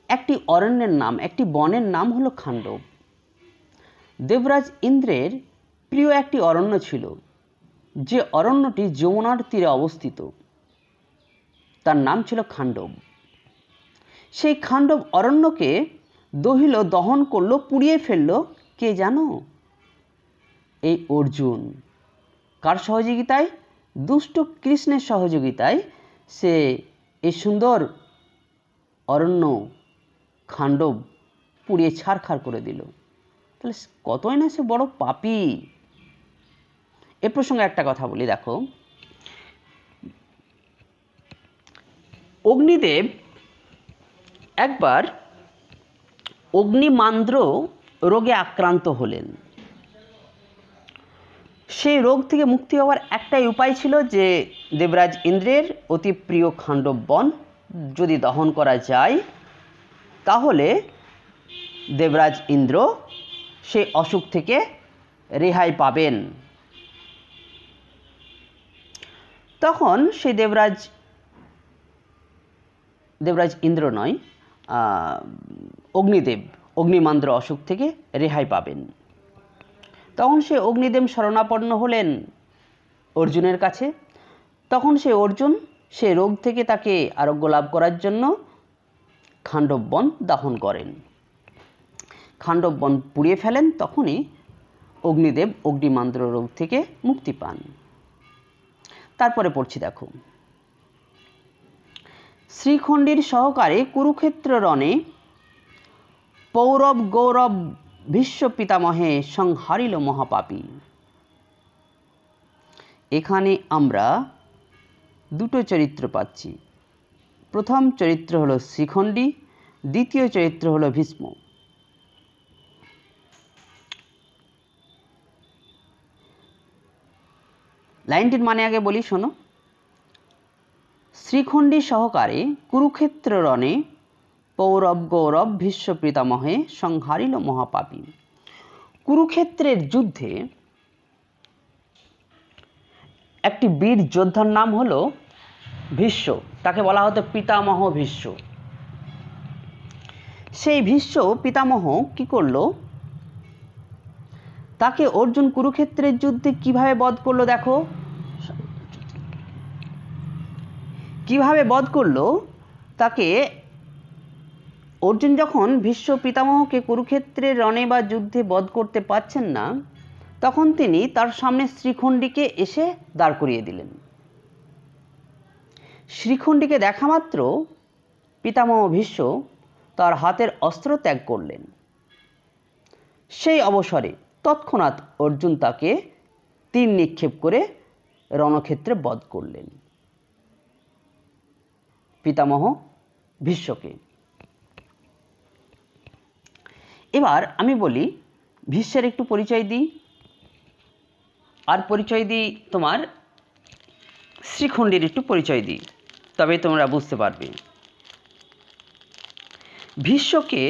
একটি অরণ্যের নাম, একটি বনের নাম হলো খাণ্ডব। দেবরাজ ইন্দ্রের প্রিয় একটি অরণ্য ছিল, যে অরণ্যটি যমুনার তীরে অবস্থিত, তার নাম ছিল খাণ্ডব। সেই খাণ্ডব অরণ্যকে দহিল দহন করলো, পুড়িয়ে ফেললো। কে জানো? এই অর্জুন। কার সহযোগিতায়? দুষ্ট কৃষ্ণের সহযোগিতায় সে এই সুন্দর অরণ্য খাণ্ডব পুড়িয়ে ছারখার করে দিল। তাহলে কতই না সে বড় পাপী। এ প্রসঙ্গে একটা কথা বলি দেখো, অগ্নিদেব একবার অগ্নিমান্দ্র রোগে আক্রান্ত হলেন। সেই রোগ থেকে মুক্তি হওয়ার একটাই উপায় ছিল যে দেবরাজ ইন্দ্রের অতি প্রিয় খাণ্ডব বন যদি দহন করা যায়, তাহলে দেবরাজ ইন্দ্র সেই অসুখ থেকে রেহাই পাবেন। তখন সেই দেবরাজ ইন্দ্র নয়, অগ্নিদেব, অগ্নিমান্দ্র অসুখ থেকে রেহাই পাবেন। তখন সে অগ্নিদেব শরণাপন্ন হলেন অর্জুনের কাছে। তখন সে অর্জুন সে রোগ থেকে তাকে আরোগ্য লাভ করার জন্য খাণ্ডব বন দাহন করেন, খাণ্ডব বন পুড়িয়ে ফেলেন। তখনই অগ্নিদেব অগ্নিমান্দ্র রোগ থেকে মুক্তি পান। তারপরে পড়ছি দেখো, শ্রীখণ্ডীর সহকারে কুরুক্ষেত্র রণে পৌরব গৌরব ভীষ্ম পিতামহে সংহারিল মহাপাপী। এখানে আমরা দুটো চরিত্র পাচ্ছি। প্রথম চরিত্র হলো শ্রীখণ্ডী, দ্বিতীয় চরিত্র হলো ভীষ্ম। লাইনটির মানে আগে বলি, শোনো। শ্রীখণ্ডী সহকারে কুরুক্ষেত্র রণে পৌরব গৌরব ভীষ্ম পিতামহে সংহারিল মহাপাপী। কুরুক্ষেত্রের যুদ্ধে একটি বীর যোদ্ধার নাম হলো ভীষ্ম, তাকে বলা হতো পিতামহ ভীষ্ম। সেই ভীষ্ম পিতামহ কি করলো, তাকে অর্জুন কুরুক্ষেত্রের যুদ্ধে কিভাবে বধ করলো দেখো, কিভাবে বধ করলো। তাকে অর্জুন যখন ভীষ্ম পিতামহকে কুরুক্ষেত্রের রণে বা যুদ্ধে বধ করতে পারছেন না, তখন তিনি তার সামনে শ্রীখণ্ডীকে এসে দাঁড় করিয়ে দিলেন। শ্রীখণ্ডীকে দেখা মাত্র পিতামহ ভীষ্ম তার হাতের অস্ত্র ত্যাগ করলেন সেই অবসরে তৎক্ষণাৎ অর্জুন তাকে তীর নিক্ষেপ করে রণক্ষেত্রে বধ করলেন, পিতামহ ভীষ্মকে। এবার আমি বলি ভীষ্মের একটু পরিচয় দিই, আর পরিচয় দিই তোমার শ্রীখণ্ডীর একটু পরিচয় দিই, তবে তোমরা বুঝতে পারবে। ভীষ্মকে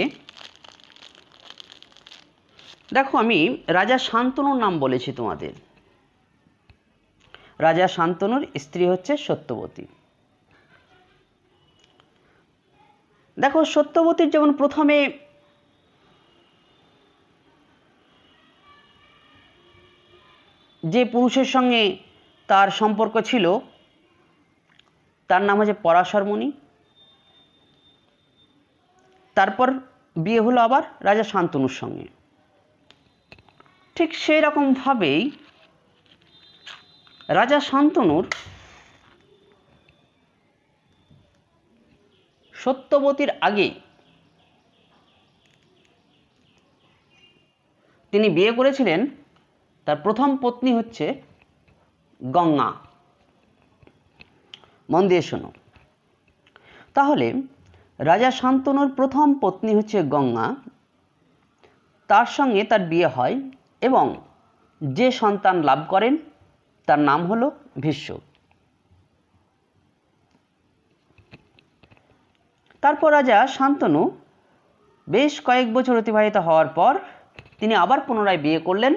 দেখো, আমি রাজা শান্তনুর নাম বলেছি তোমাদের। রাজা শান্তনুর স্ত্রী হচ্ছে সত্যবতী। দেখো, সত্যবতীর যেমন প্রথমে যে পুরুষের সঙ্গে তার সম্পর্ক ছিল তার নাম হচ্ছে পরাশর মুনি, তারপর বিয়ে হলো আবার রাজা শান্তনুর সঙ্গে। ঠিক সেই রকমভাবেই রাজা শান্তনুর সত্যবতীর আগে তিনি বিয়ে করেছিলেন, তার প্রথম পত্নী হচ্ছে গঙ্গা। মন দিয়ে শোনো। তাহলে রাজা শান্তনুর প্রথম পত্নী হচ্ছে গঙ্গা, তার সঙ্গে তার বিয়ে হয় এবং যে সন্তান লাভ করেন তার নাম হলো ভীষ্ম। তারপর রাজা শান্তনু বেশ কয়েক বছর অতিবাহিত হওয়ার পর তিনি আবার পুনরায় বিয়ে করলেন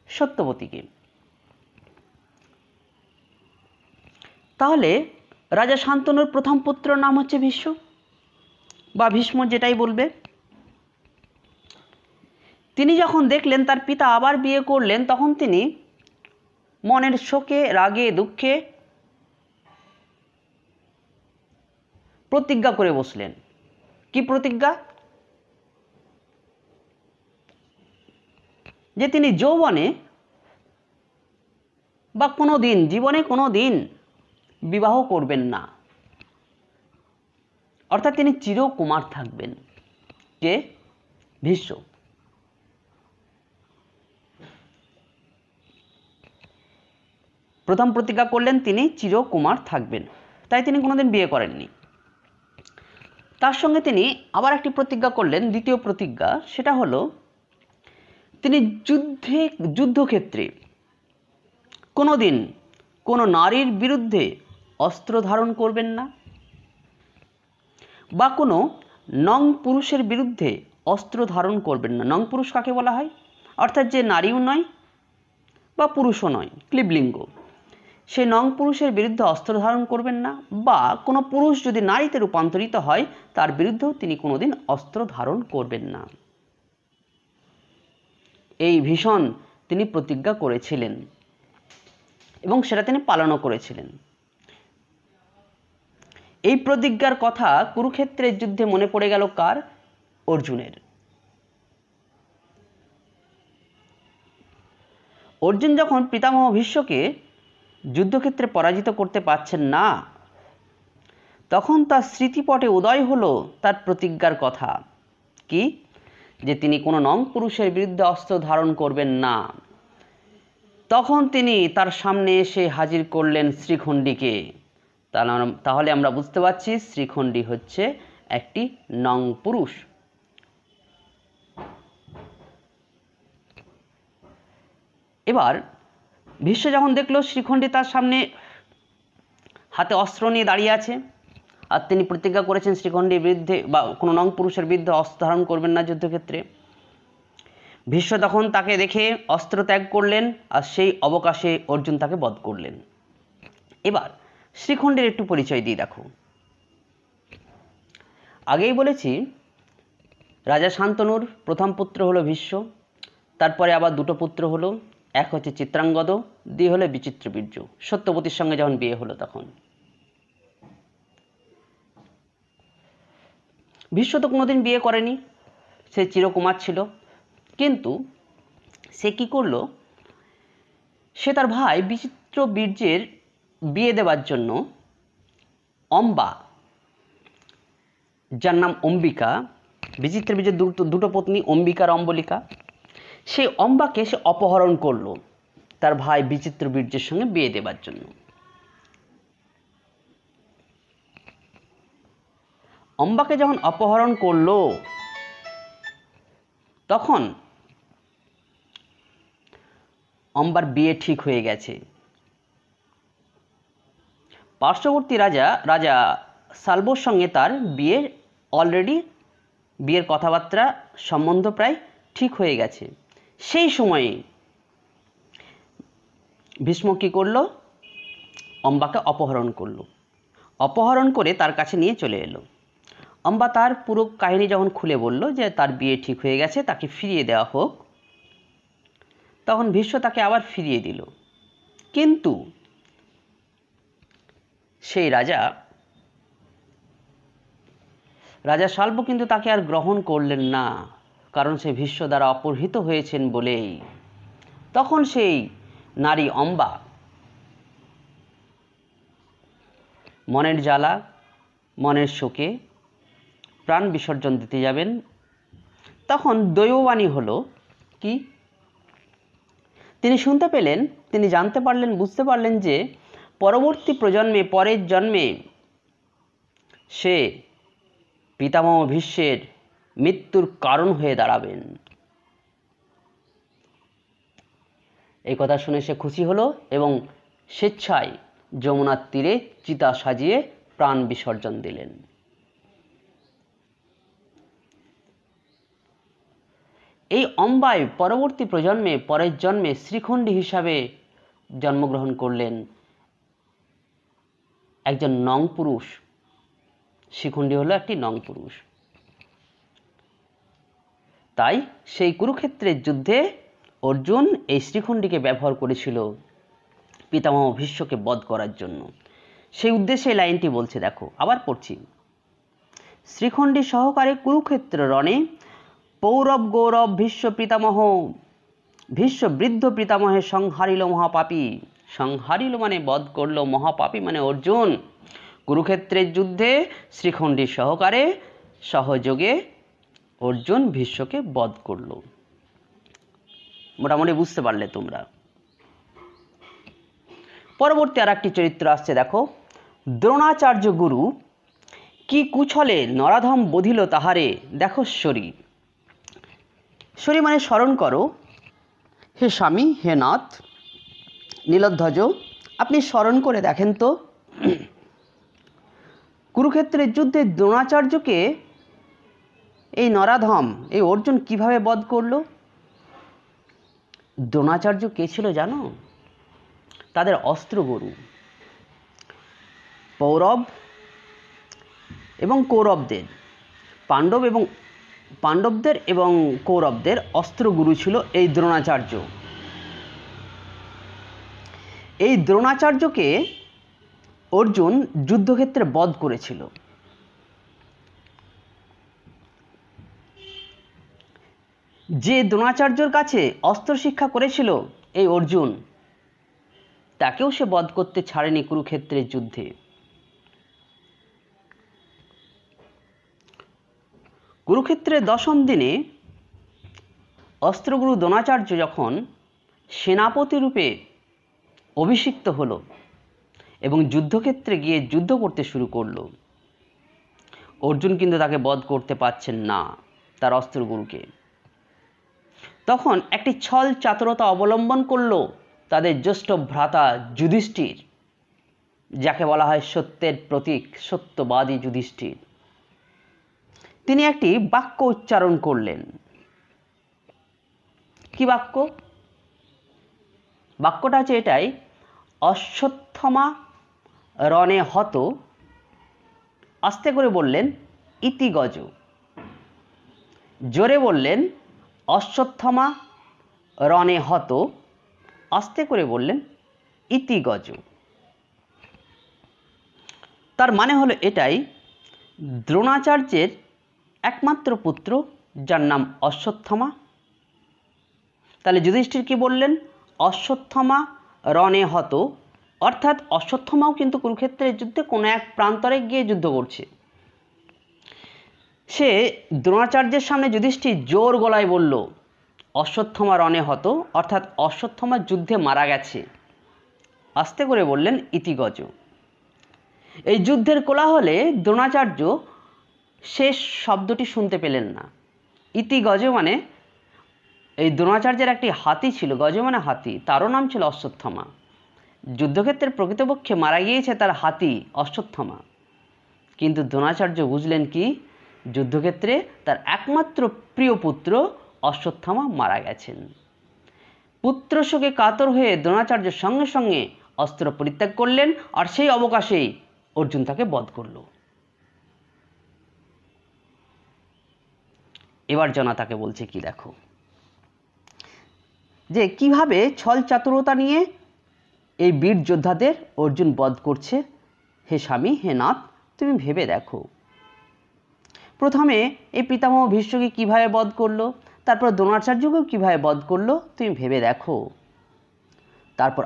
সত্যবতীকে। তাহলে রাজা শান্তনুর প্রথম পুত্রের নাম হচ্ছে ভীষ্ম বা ভীষ্ম, যেটাই বলবে। তিনি যখন দেখলেন তার পিতা আবার বিয়ে করলেন, তখন তিনি মনের শোকে, রাগে, দুঃখে প্রতিজ্ঞা করে বসলেন। কি প্রতিজ্ঞা? যে তিনি যৌবনে বা কোনো দিন, জীবনে কোনো দিন বিবাহ করবেন না, অর্থাৎ তিনি চিরকুমার থাকবেন। কে? ভীষ্ম। প্রথম প্রতিজ্ঞা করলেন তিনি চিরকুমার থাকবেন, তাই তিনি কোনোদিন বিয়ে করেননি। তার সঙ্গে তিনি আবার একটি প্রতিজ্ঞা করলেন, দ্বিতীয় প্রতিজ্ঞা, সেটা হলো তিনি যুদ্ধক্ষেত্রে কোনোদিন কোনো নারীর বিরুদ্ধে অস্ত্র ধারণ করবেন না, বা কোনো নং পুরুষের বিরুদ্ধে অস্ত্র ধারণ করবেন না। নং পুরুষ কাকে বলা হয়? অর্থাৎ যে নারীও নয় বা পুরুষও নয়, ক্লীবলিঙ্গ, সেই নং পুরুষের বিরুদ্ধে অস্ত্র ধারণ করবেন না, বা কোনো পুরুষ যদি নারীতে রূপান্তরিত হয় তার বিরুদ্ধেও তিনি কোনোদিন অস্ত্র ধারণ করবেন না। এই ভীষণ তিনি প্রতিজ্ঞা করেছিলেন এবং সেটা তিনি পালনও করেছিলেন। এই প্রতিজ্ঞার কথা কুরুক্ষেত্রের যুদ্ধে মনে পড়ে গেল কার? অর্জুনের। অর্জুন যখন পিতামহ ভীষ্মকে যুদ্ধক্ষেত্রে পরাজিত করতে পারছেন না, তখন তার স্মৃতিপটে উদয় হলো তার প্রতিজ্ঞার কথা। কি? যে তিনি কোনো নং পুরুষের বিরুদ্ধে অস্ত্র ধারণ করবেন না। তখন তিনি তার সামনে এসে হাজির করলেন শ্রীখণ্ডীকে। তাহলে আমরা বুঝতে পারছি শ্রীখণ্ডী হচ্ছে একটি নং পুরুষ। এবার ভীষ্ম যখন দেখলো শ্রীখণ্ডী তার সামনে হাতে অস্ত্র নিয়ে দাঁড়িয়ে আছে, আর তিনি প্রতিজ্ঞা করেছেন শ্রীখণ্ডীর বিরুদ্ধে বা কোনো নং পুরুষের বিরুদ্ধে অস্ত্র ধারণ করবেন না যুদ্ধক্ষেত্রে, ভীষ্ম তখন তাকে দেখে অস্ত্র ত্যাগ করলেন, আর সেই অবকাশে অর্জুন তাকে বধ করলেন। এবার শ্রীখণ্ডীর একটু পরিচয় দিয়ে দেখো। আগেই বলেছি রাজা শান্তনুর প্রথম পুত্র হলো ভীষ্ম, তারপরে আবার দুটো পুত্র হলো, এক হচ্ছে চিত্রাঙ্গদ, দুই হলো বিচিত্রবীর্য। সত্যবতীর সঙ্গে যখন বিয়ে হলো তখন ভীষ্ম তো কোনোদিন বিয়ে করেনি, সে চিরকুমার ছিল। কিন্তু সে কি করলো? সে তার ভাই বিচিত্রবীর্যের বিয়ে দেওয়ার জন্য অম্বা, যার নাম অম্বিকা, বিচিত্রবীর্যের দুটো পত্নী অম্বিকা আর অম্বলিকা, সেই অম্বাকে সে অপহরণ করলো তার ভাই বিচিত্রবীর্যের সঙ্গে বিয়ে দেবার জন্য। অম্বাকে যখন অপহরণ করলো তখন অম্বার বিয়ে ঠিক হয়ে গেছে। পার্শ্ববর্তী রাজা সালবর সঙ্গে তার বিয়ের কথাবার্তা সম্বন্ধ প্রায় ঠিক হয়ে গেছে। সেই সময়ে ভীষ্ম কী করলো? অম্বাকে অপহরণ করলো। অপহরণ করে তার কাছে নিয়ে চলে এলো। অম্বা তার পুরো কাহিনী যখন খুলে বলল যে তার বিয়ে ঠিক হয়ে গেছে, তাকে ফিরিয়ে দেওয়া হোক, তখন ভীষ্ম তাকে আবার ফিরিয়ে দিল। কিন্তু সেই রাজা শাল্ব কিন্তু তাকে আর গ্রহণ করলেন না, কারণ সে ভীষ্ম দ্বারা অপহৃত হয়েছেন বলেই। তখন সেই নারী অম্বা মনের জ্বালা, মনের শোকে প্রাণ বিসর্জন দিতে যাবেন। তখন দৈববাণী হলো কি? তিনি শুনতে পেলেন, তিনি জানতে পারলেন, বুঝতে পারলেন যে পরবর্তী প্রজন্মে, পরের জন্মে সে পিতামহ ভীষ্মের মৃত্যুর কারণ হয়ে দাঁড়াবেন। এই কথা শুনে সে খুশি হলো এবং স্বেচ্ছায় যমুনার তীরে চিতা সাজিয়ে প্রাণ বিসর্জন দিলেন। এই অম্বায় পরবর্তী প্রজন্মে, পরের জন্মে শ্রীখণ্ডী হিসাবে জন্মগ্রহণ করলেন একজন নং পুরুষ। শ্রীখণ্ডী হলো একটি নং পুরুষ। তাই সেই কুরুক্ষেত্রের যুদ্ধে অর্জুন এই শ্রীখণ্ডীকে ব্যবহার করেছিল পিতামহ ভীষ্মকে বধ করার জন্য। সেই উদ্দেশ্যে এই লাইনটি বলছে, দেখো আবার পড়ছি। শ্রীখণ্ডী সহকারে কুরুক্ষেত্র রণে পৌরব গৌরব ভীষ্ম পিতামহ, ভীষ্ম বৃদ্ধ পিতামহে সংহারিল মহাপাপী। সংহারিল মানে বধ করল, মহাপাপী মানে অর্জুন। কুরুক্ষেত্রের যুদ্ধে শ্রীখণ্ডী সহকারে সহযোগে অর্জুন ভীষ্মকে বধ করল। মোটামুটি বুঝতে পারলে তোমরা। পরবর্তী আর একটি চরিত্র আসছে, দেখো। দ্রোণাচার্য গুরু কি কুছলে নরাধম বধিল তাহারে, দেখো শরীর। শরী মানে স্মরণ করো। হে স্বামী, হে নাথ নীলধ্বজ, আপনি স্মরণ করে দেখেন তো কুরুক্ষেত্রের যুদ্ধে দ্রোণাচার্যকে এই নরাধম, এই অর্জুন কিভাবে বধ করল? দ্রোণাচার্য কে ছিল জানো? তাদের অস্ত্রগুরু। পৌরব এবং কৌরবদের, পাণ্ডবদের এবং কৌরবদের অস্ত্রগুরু ছিল এই দ্রোণাচার্য। এই দ্রোণাচার্যকে অর্জুন যুদ্ধক্ষেত্রে বধ করেছিল। যে দ্রোণাচার্যর কাছে অস্ত্র শিক্ষা করেছিল এই অর্জুন, তাকেও সে বধ করতে ছাড়েনি কুরুক্ষেত্রের যুদ্ধে। কুরুক্ষেত্রের 10ম দিনে অস্ত্রগুরু দ্রোণাচার্য যখন সেনাপতি রূপে অভিষিক্ত হলো এবং যুদ্ধক্ষেত্রে গিয়ে যুদ্ধ করতে শুরু করলো, অর্জুন কিন্তু তাকে বধ করতে পারছেন না, তার অস্ত্রগুরুকে। তখন একটি ছল চাতুরতা অবলম্বন করলো তাদের জ্যেষ্ঠ ভ্রাতা যুধিষ্ঠির, যাকে বলা হয় সত্যের প্রতীক, সত্যবাদী যুধিষ্ঠির। তিনি একটি বাক্য উচ্চারণ করলেন। কি বাক্য? বাক্যটা হচ্ছে এটাই, অশ্বত্থমা রণে হত, আস্তে করে বললেন ইতি গজ। জোরে বললেন অশ্বত্থমা রণে হত, আস্তে করে বললেন ইতি গজ। তার মানে হলো এটাই, দ্রোণাচার্যের একমাত্র পুত্র যার নাম অশ্বত্থমা। তাহলে যুধিষ্ঠির কি বললেন? অশ্বত্থমা রণে হত, অর্থাৎ অশ্বত্থমাও কিন্তু কুরুক্ষেত্রের যুদ্ধে কোনো এক প্রান্তরে গিয়ে যুদ্ধ করছে। সে দ্রোণাচার্যের সামনে যুধিষ্ঠির জোর গলায় বলল, অশ্বত্থামা রণে হত, অর্থাৎ অশ্বত্থামা যুদ্ধে মারা গেছে। আস্তে করে বললেন ইতিগজ। এই যুদ্ধের কোলাহলে দ্রোণাচার্য শেষ শব্দটি শুনতে পেলেন না। ইতিগজ মানে এই দ্রোণাচার্যের একটি হাতি ছিল, গজ মানে হাতি, তারও নাম ছিল অশ্বত্থামা। যুদ্ধক্ষেত্রে প্রকৃতপক্ষে মারা গিয়েছে তার হাতি অশ্বত্থামা, কিন্তু দ্রোণাচার্য বুঝলেন কি, যুদ্ধক্ষেত্রে তার একমাত্র প্রিয় পুত্র অশ্বত্থামা মারা গেছেন। পুত্র শোকে কাতর হয়ে দ্রোণাচার্য সঙ্গে সঙ্গে অস্ত্র পরিত্যাগ করলেন, আর সেই অবকাশেই অর্জুন তাকে বধ করল। এবার জনা তাকে বলছে কি, দেখো যে কিভাবে ছল চাতুরতা নিয়ে এই বীর যোদ্ধাদের অর্জুন বধ করছে। হে স্বামী, হে নাথ, তুমি ভেবে দেখো। প্রথমে এই পিতামহ ভীষ্মকে কিভাবে বধ করলো, তারপর দ্রোণাচার্যকেও কিভাবে বধ করলো, তুমি ভেবে দেখো। তারপর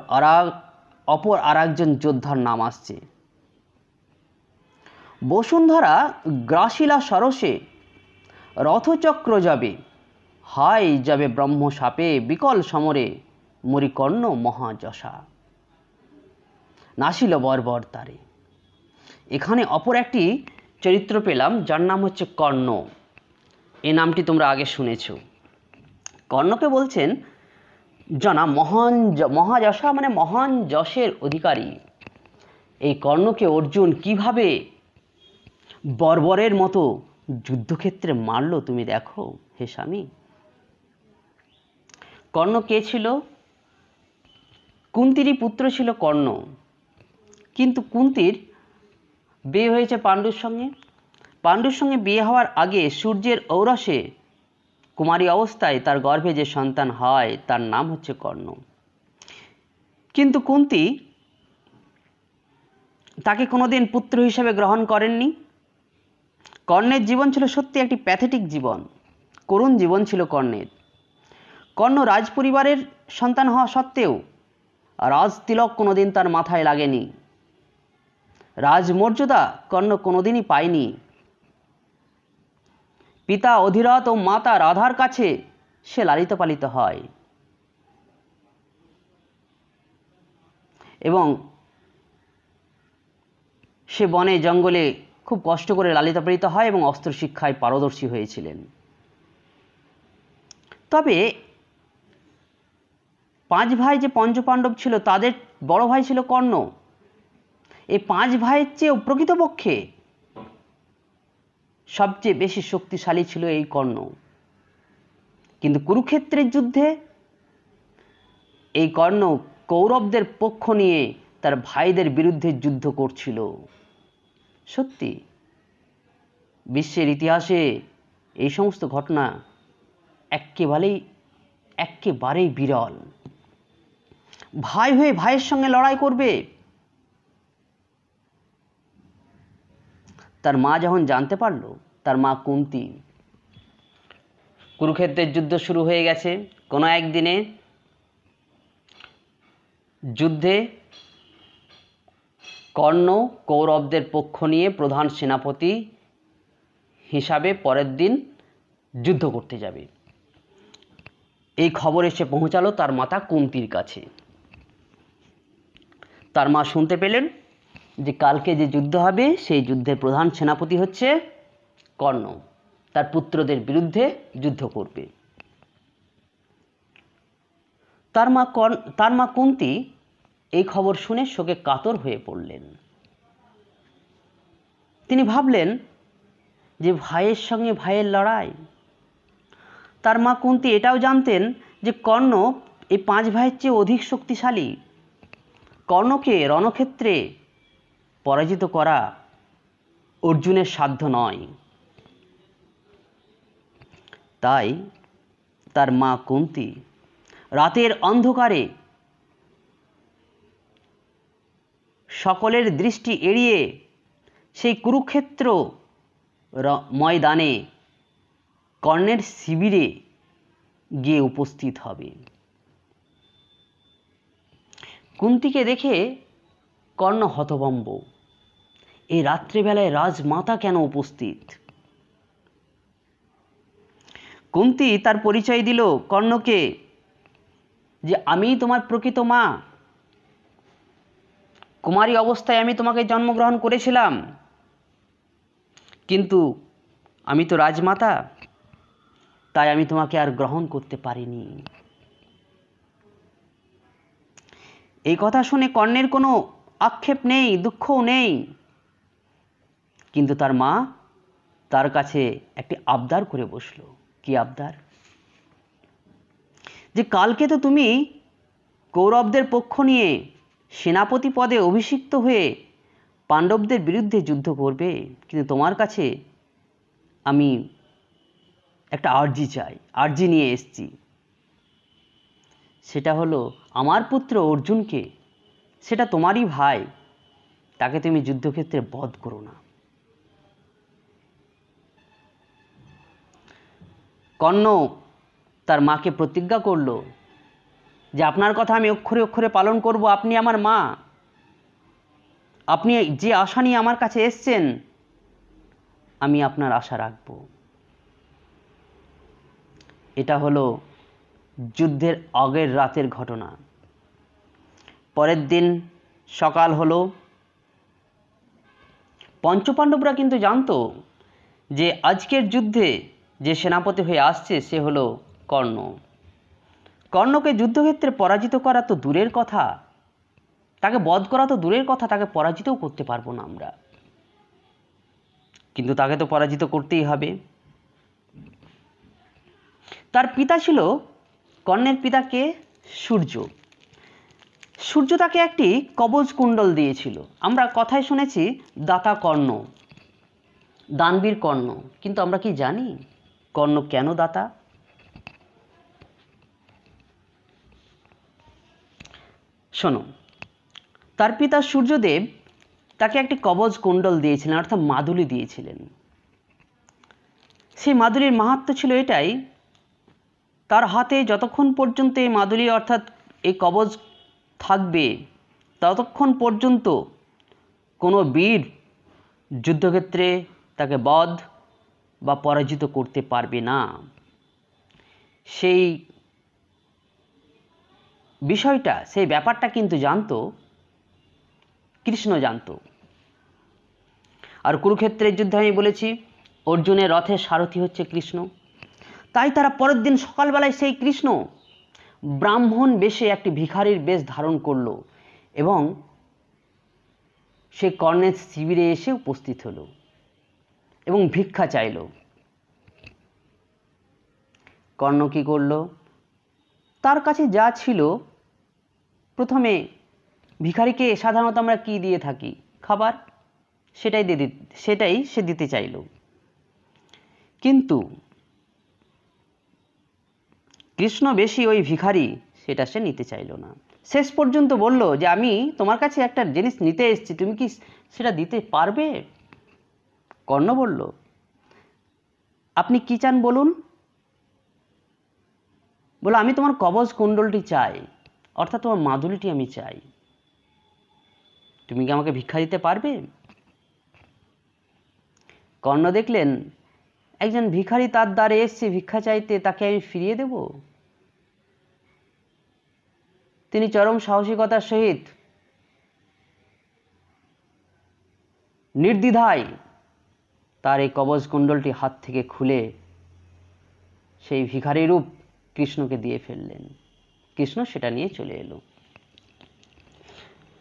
অপর আর একজন যোদ্ধার নাম আসছে। বসুন্ধরা গ্রাসিলা সরসে রথচক্র যাবে, হায় যাবে ব্রহ্ম সাপে বিকল সমরে, মরিকর্ণ মহাযশা নাসিল বর্বর তারে। এখানে অপর একটি চরিত্র পেলাম যার নাম হচ্ছে কর্ণ। এই নামটি তোমরা আগে শুনেছ। কর্ণকে বলছেন জানা মহাযশা মানে মহান যশের অধিকারী। এই কর্ণকে অর্জুন কিভাবে বর্বরের মতো যুদ্ধক্ষেত্রে মারল তুমি দেখো হে স্বামী। কর্ণ কে ছিল? কুন্তিরই পুত্র ছিল কর্ণ, কিন্তু কুন্তির বিয়ে হয়েছে পাণ্ডুর সঙ্গে। পাণ্ডুর সঙ্গে বিয়ে হওয়ার আগে সূর্যের ঔরসে কুমারী অবস্থায় তার গর্ভে যে সন্তান হয় তার নাম হচ্ছে কর্ণ। কিন্তু কুন্তি তাকে কোনোদিন পুত্র হিসেবে গ্রহণ করেননি। কর্ণের জীবন ছিল সত্যি একটি প্যাথেটিক জীবন, করুণ জীবন ছিল কর্ণের। কর্ণ রাজপরিবারের সন্তান হওয়া সত্ত্বেও রাজ তিলক কোনোদিন তার মাথায় লাগেনি। রাজমর্যাদা কর্ণ কোনোদিনই পায়নি। পিতা অধিরথ ও মাতা রাধার কাছে সে লালিত পালিত হয় এবং সে বনে জঙ্গলে খুব কষ্ট করে লালিত পালিত হয় এবং অস্ত্র শিক্ষায় পারদর্শী হয়েছিলেন। তবে 5 ভাই যে পঞ্চপাণ্ডব ছিল তাদের বড় ভাই ছিল কর্ণ। এই 5 ভাইয়ের চেয়েও প্রকৃতপক্ষে সবচেয়ে বেশি শক্তিশালী ছিল এই কর্ণ। কিন্তু কুরুক্ষেত্রের যুদ্ধে এই কর্ণ কৌরবদের পক্ষ নিয়ে তার ভাইদের বিরুদ্ধে যুদ্ধ করছিল। সত্যি বিশ্বের ইতিহাসে এই সমস্ত ঘটনা একেবারেই বিরল। ভাই হয়ে ভাইয়ের সঙ্গে লড়াই করবে। তার মা যখন জানতে পারল, তার মা কুন্তি, কুরুক্ষেত্রের যুদ্ধ শুরু হয়ে গেছে, কোনো একদিনে যুদ্ধে কর্ণ কৌরবদের পক্ষ নিয়ে প্রধান সেনাপতি হিসাবে পরের দিন যুদ্ধ করতে যাবে, এই খবর এসে পৌঁছালো তার মাতা কুন্তির কাছে। তার মা শুনতে পেলেন যে কালকে যে যুদ্ধ হবে সেই যুদ্ধের প্রধান সেনাপতি হচ্ছে কর্ণ, তার পুত্রদের বিরুদ্ধে যুদ্ধ করবে। তার মা কুন্তি এই খবর শুনে শোকে কাতর হয়ে পড়লেন। তিনি ভাবলেন যে ভাইয়ের সঙ্গে ভাইয়ের লড়াই। তার মা কুন্তি এটাও জানতেন যে কর্ণ এই 5 ভাইয়ের চেয়ে অধিক শক্তিশালী। কর্ণকে রণক্ষেত্রে পরাজিত করা অর্জুনের সাধ্য নয়। তাই তার মা কুন্তি রাতের অন্ধকারে সকলের দৃষ্টি এড়িয়ে সেই কুরুক্ষেত্র ময়দানে কর্ণের শিবিরে গিয়ে উপস্থিত হবে। কুন্তিকে দেখে কর্ণ হতভম্ব। এই রাত্রিবেলায় রাজমাতা কেন উপস্থিত? কুন্তী তার পরিচয় দিল কর্ণকে যে আমি তোমার প্রকৃত মা, কুমারী অবস্থায় আমি তোমাকে জন্মগ্রহণ করেছিলাম, কিন্তু আমি তো রাজমাতা, তাই আমি তোমাকে আর গ্রহণ করতে পারিনি। এই কথা শুনে কর্ণের কোনো আক্ষেপ নেই, দুঃখও নেই, কিন্তু তার মা তার কাছে একটি আবদার করে বসলো। কি আবদার? যে কালকে তো তুমি কৌরবদের পক্ষ নিয়ে সেনাপতি পদে অভিষিক্ত হয়ে পাণ্ডবদের বিরুদ্ধে যুদ্ধ করবে, কিন্তু তোমার কাছে আমি একটা আর্জি চাই, আর্জি নিয়ে এসেছি। সেটা হলো আমার পুত্র অর্জুনকে, সেটা তোমারই ভাই, তাকে তুমি যুদ্ধক্ষেত্রে বধ করো না। কর্ণ তার মাকে প্রতিজ্ঞা করল যে আপনার কথা আমি অক্ষরে অক্ষরে পালন করব, আপনি আমার মা, আপনি যে আশা নিয়ে আমার কাছে এসছেন আমি আপনার আশা রাখব। এটা হলো যুদ্ধের আগের রাতের ঘটনা। পরের দিন সকাল হলো। পঞ্চপাণ্ডবরা কিন্তু জানতো যে আজকের যুদ্ধে যে সেনাপতি হয়ে আসছে সে হলো কর্ণ। কর্ণকে যুদ্ধক্ষেত্রে পরাজিত করা তো দূরের কথা, তাকে বধ করা তো দূরের কথা, তাকে পরাজিতও করতে পারবো না আমরা, কিন্তু তাকে তো পরাজিত করতেই হবে। তার পিতা ছিল, কর্ণের পিতাকে সূর্য। সূর্য তাকে একটি কবচ কুণ্ডল দিয়েছিল। আমরা কথায় শুনেছি দাতা কর্ণ, দানবীর কর্ণ, কিন্তু আমরা কি জানি কর্ণ কেন দাতা? শোনো, তার পিতা সূর্যদেব তাকে একটি কবচ কুণ্ডল দিয়েছিলেন, অর্থাৎ মাদুলি দিয়েছিলেন। সেই মাদুলির মাহাত্ম্য ছিল এটাই, তার হাতে যতক্ষণ পর্যন্ত এই মাদুলি অর্থাৎ এই কবচ থাকবে ততক্ষণ পর্যন্ত কোনো বীর যুদ্ধক্ষেত্রে তাকে বধ বা পরাজিত করতে পারবে না। সেই বিষয়টা, সেই ব্যাপারটা কিন্তু জানতো কৃষ্ণ, জানতো। আর কুরুক্ষেত্রের যুদ্ধে আমি বলেছি অর্জুনের রথের সারথি হচ্ছে কৃষ্ণ। তাই তারা পরের দিন সকালবেলায় সেই কৃষ্ণ ব্রাহ্মণ বেশে একটি ভিখারির বেশ ধারণ করলো এবং সে কর্ণের শিবিরে এসে উপস্থিত হলো এবং ভিক্ষা চাইল। কর্ণ কি করল? তার কাছে যা ছিল, প্রথমে ভিখারিকে সাধারণত আমরা কি দিয়ে থাকি? খাবার, সেটাই সে দিতে চাইল, কিন্তু কৃষ্ণ বেশি ওই ভিখারি সেটা সে নিতে চাইল না। শেষ পর্যন্ত বলল যে আমি তোমার কাছে একটা জিনিস নিতে এসেছি, তুমি কি সেটা দিতে পারবে? কর্ণ বলল আপনি কি চান বলুন? বলো আমি তোমার কবচ কুণ্ডলটি চাই, অর্থাৎ তোমার মাদুলিটি আমি চাই, তুমি কি আমাকে ভিক্ষা দিতে পারবে? কর্ণ দেখলেন একজন ভিখারি তার দ্বারে এসছে ভিক্ষা চাইতে, তাকে আমি ফিরিয়ে দেব? তিনি চরম সাহসিকতার সহিত নির্দ্বিধায় তার এই কবচ কুণ্ডলটি হাত থেকে খুলে সেই ভিখারি রূপ কৃষ্ণকে দিয়ে ফেললেন। কৃষ্ণ সেটা নিয়ে চলে এলো।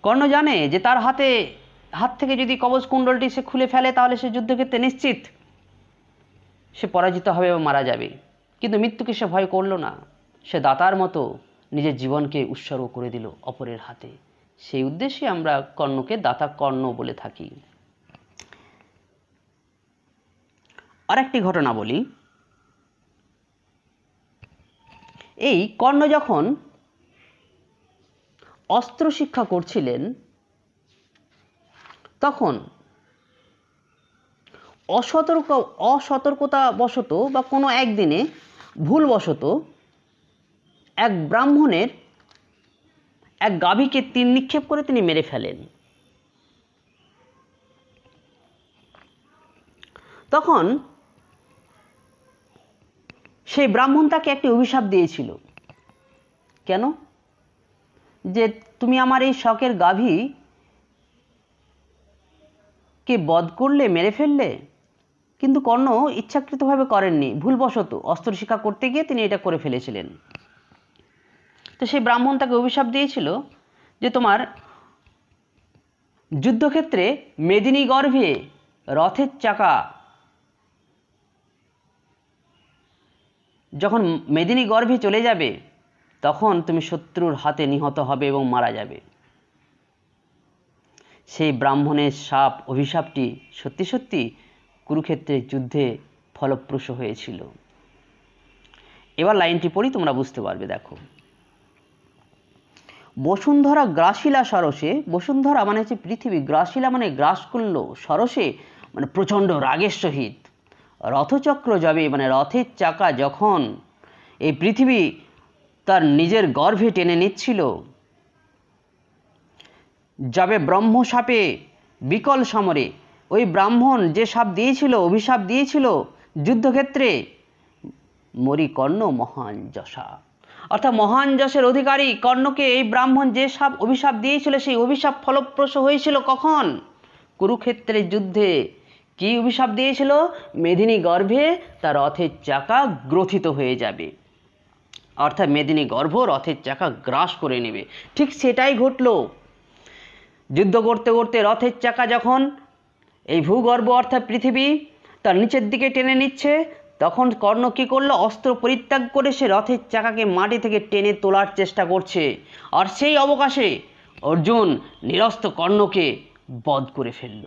কর্ণ জানে যে তার হাত থেকে যদি কবচ কুণ্ডলটি সে খুলে ফেলে তাহলে সে যুদ্ধক্ষেত্রে নিশ্চিত সে পরাজিত হবে বা মারা যাবে, কিন্তু মৃত্যুকে সে ভয় করল না। সে দাতার মতো নিজের জীবনকে উৎসর্গ করে দিল অপরের হাতে। সেই উদ্দেশ্যে আমরা কর্ণকে দাতা কর্ণ বলে থাকি। আরেকটি ঘটনা বলি। এই কর্ণ যখন অস্ত্র শিক্ষা করছিলেন তখন অসতর্কতাবশত বা কোনো একদিনে ভুলবশত এক ব্রাহ্মণের এক গাভীকে তীর নিক্ষেপ করে তিনি মেরে ফেলেন। তখন সেই ব্রাহ্মণ তাকে একটি অভিশাপ দিয়েছিল। কেন? যে তুমি আমার এই শখের গাভীকে বধ করলে, মেরে ফেললে। কিন্তু কর্ণ ইচ্ছাকৃতভাবে করেননি, ভুলবশত অস্ত্র শিক্ষা করতে গিয়ে তিনি এটা করে ফেলেছিলেন। তো সেই ব্রাহ্মণ তাকে অভিশাপ দিয়েছিল যে তোমার যুদ্ধক্ষেত্রে মেদিনী গর্ভে রথের চাকা, যখন মেদিনী গর্ভে চলে যাবে তখন তুমি শত্রুর হাতে নিহত হবে এবং মারা যাবে। সেই ব্রাহ্মণের অভিশাপটি সত্যি সত্যি কুরুক্ষেত্রের যুদ্ধে ফলপ্রসূ হয়েছিল। এবার লাইনটি পড়ি, তোমরা বুঝতে পারবে। দেখো, বসুন্ধরা গ্রাসিলা সরসে, বসুন্ধরা মানে হচ্ছে পৃথিবী, গ্রাসিলা মানে গ্রাস করলো, সরসে মানে প্রচণ্ড রাগের সহিত, রথচক্র যাবে মানে রথের চাকা যখন এই পৃথিবী তার নিজের গর্ভে টেনে নিচ্ছিল, যাবে ব্রহ্মসাপে বিকল সমরে, ওই ব্রাহ্মণ যে সাপ দিয়েছিল, অভিশাপ দিয়েছিল যুদ্ধক্ষেত্রে, মরি কর্ণ মহান যশা, অর্থাৎ মহান যশের অধিকারী কর্ণকে এই ব্রাহ্মণ যে সাপ অভিশাপ দিয়েছিল, সেই অভিশাপ ফলপ্রসূ হয়েছিল কখন? কুরুক্ষেত্রের যুদ্ধে। কি অভিশাপ দিয়েছিল? মেদিনী গর্ভে তার রথের চাকা গ্রথিত হয়ে যাবে, অর্থাৎ মেদিনী গর্ভ রথের চাকা গ্রাস করে নেবে। ঠিক সেটাই ঘটল। যুদ্ধ করতে করতে রথের চাকা যখন এই ভূগর্ভ অর্থাৎ পৃথিবী তার নিচের দিকে টেনে নিচ্ছে, তখন কর্ণ কী করলো? অস্ত্র পরিত্যাগ করে সে রথের চাকাকে মাটি থেকে টেনে তোলার চেষ্টা করছে। আর সেই অবকাশে অর্জুন নিরস্ত কর্ণকে বধ করে ফেলল।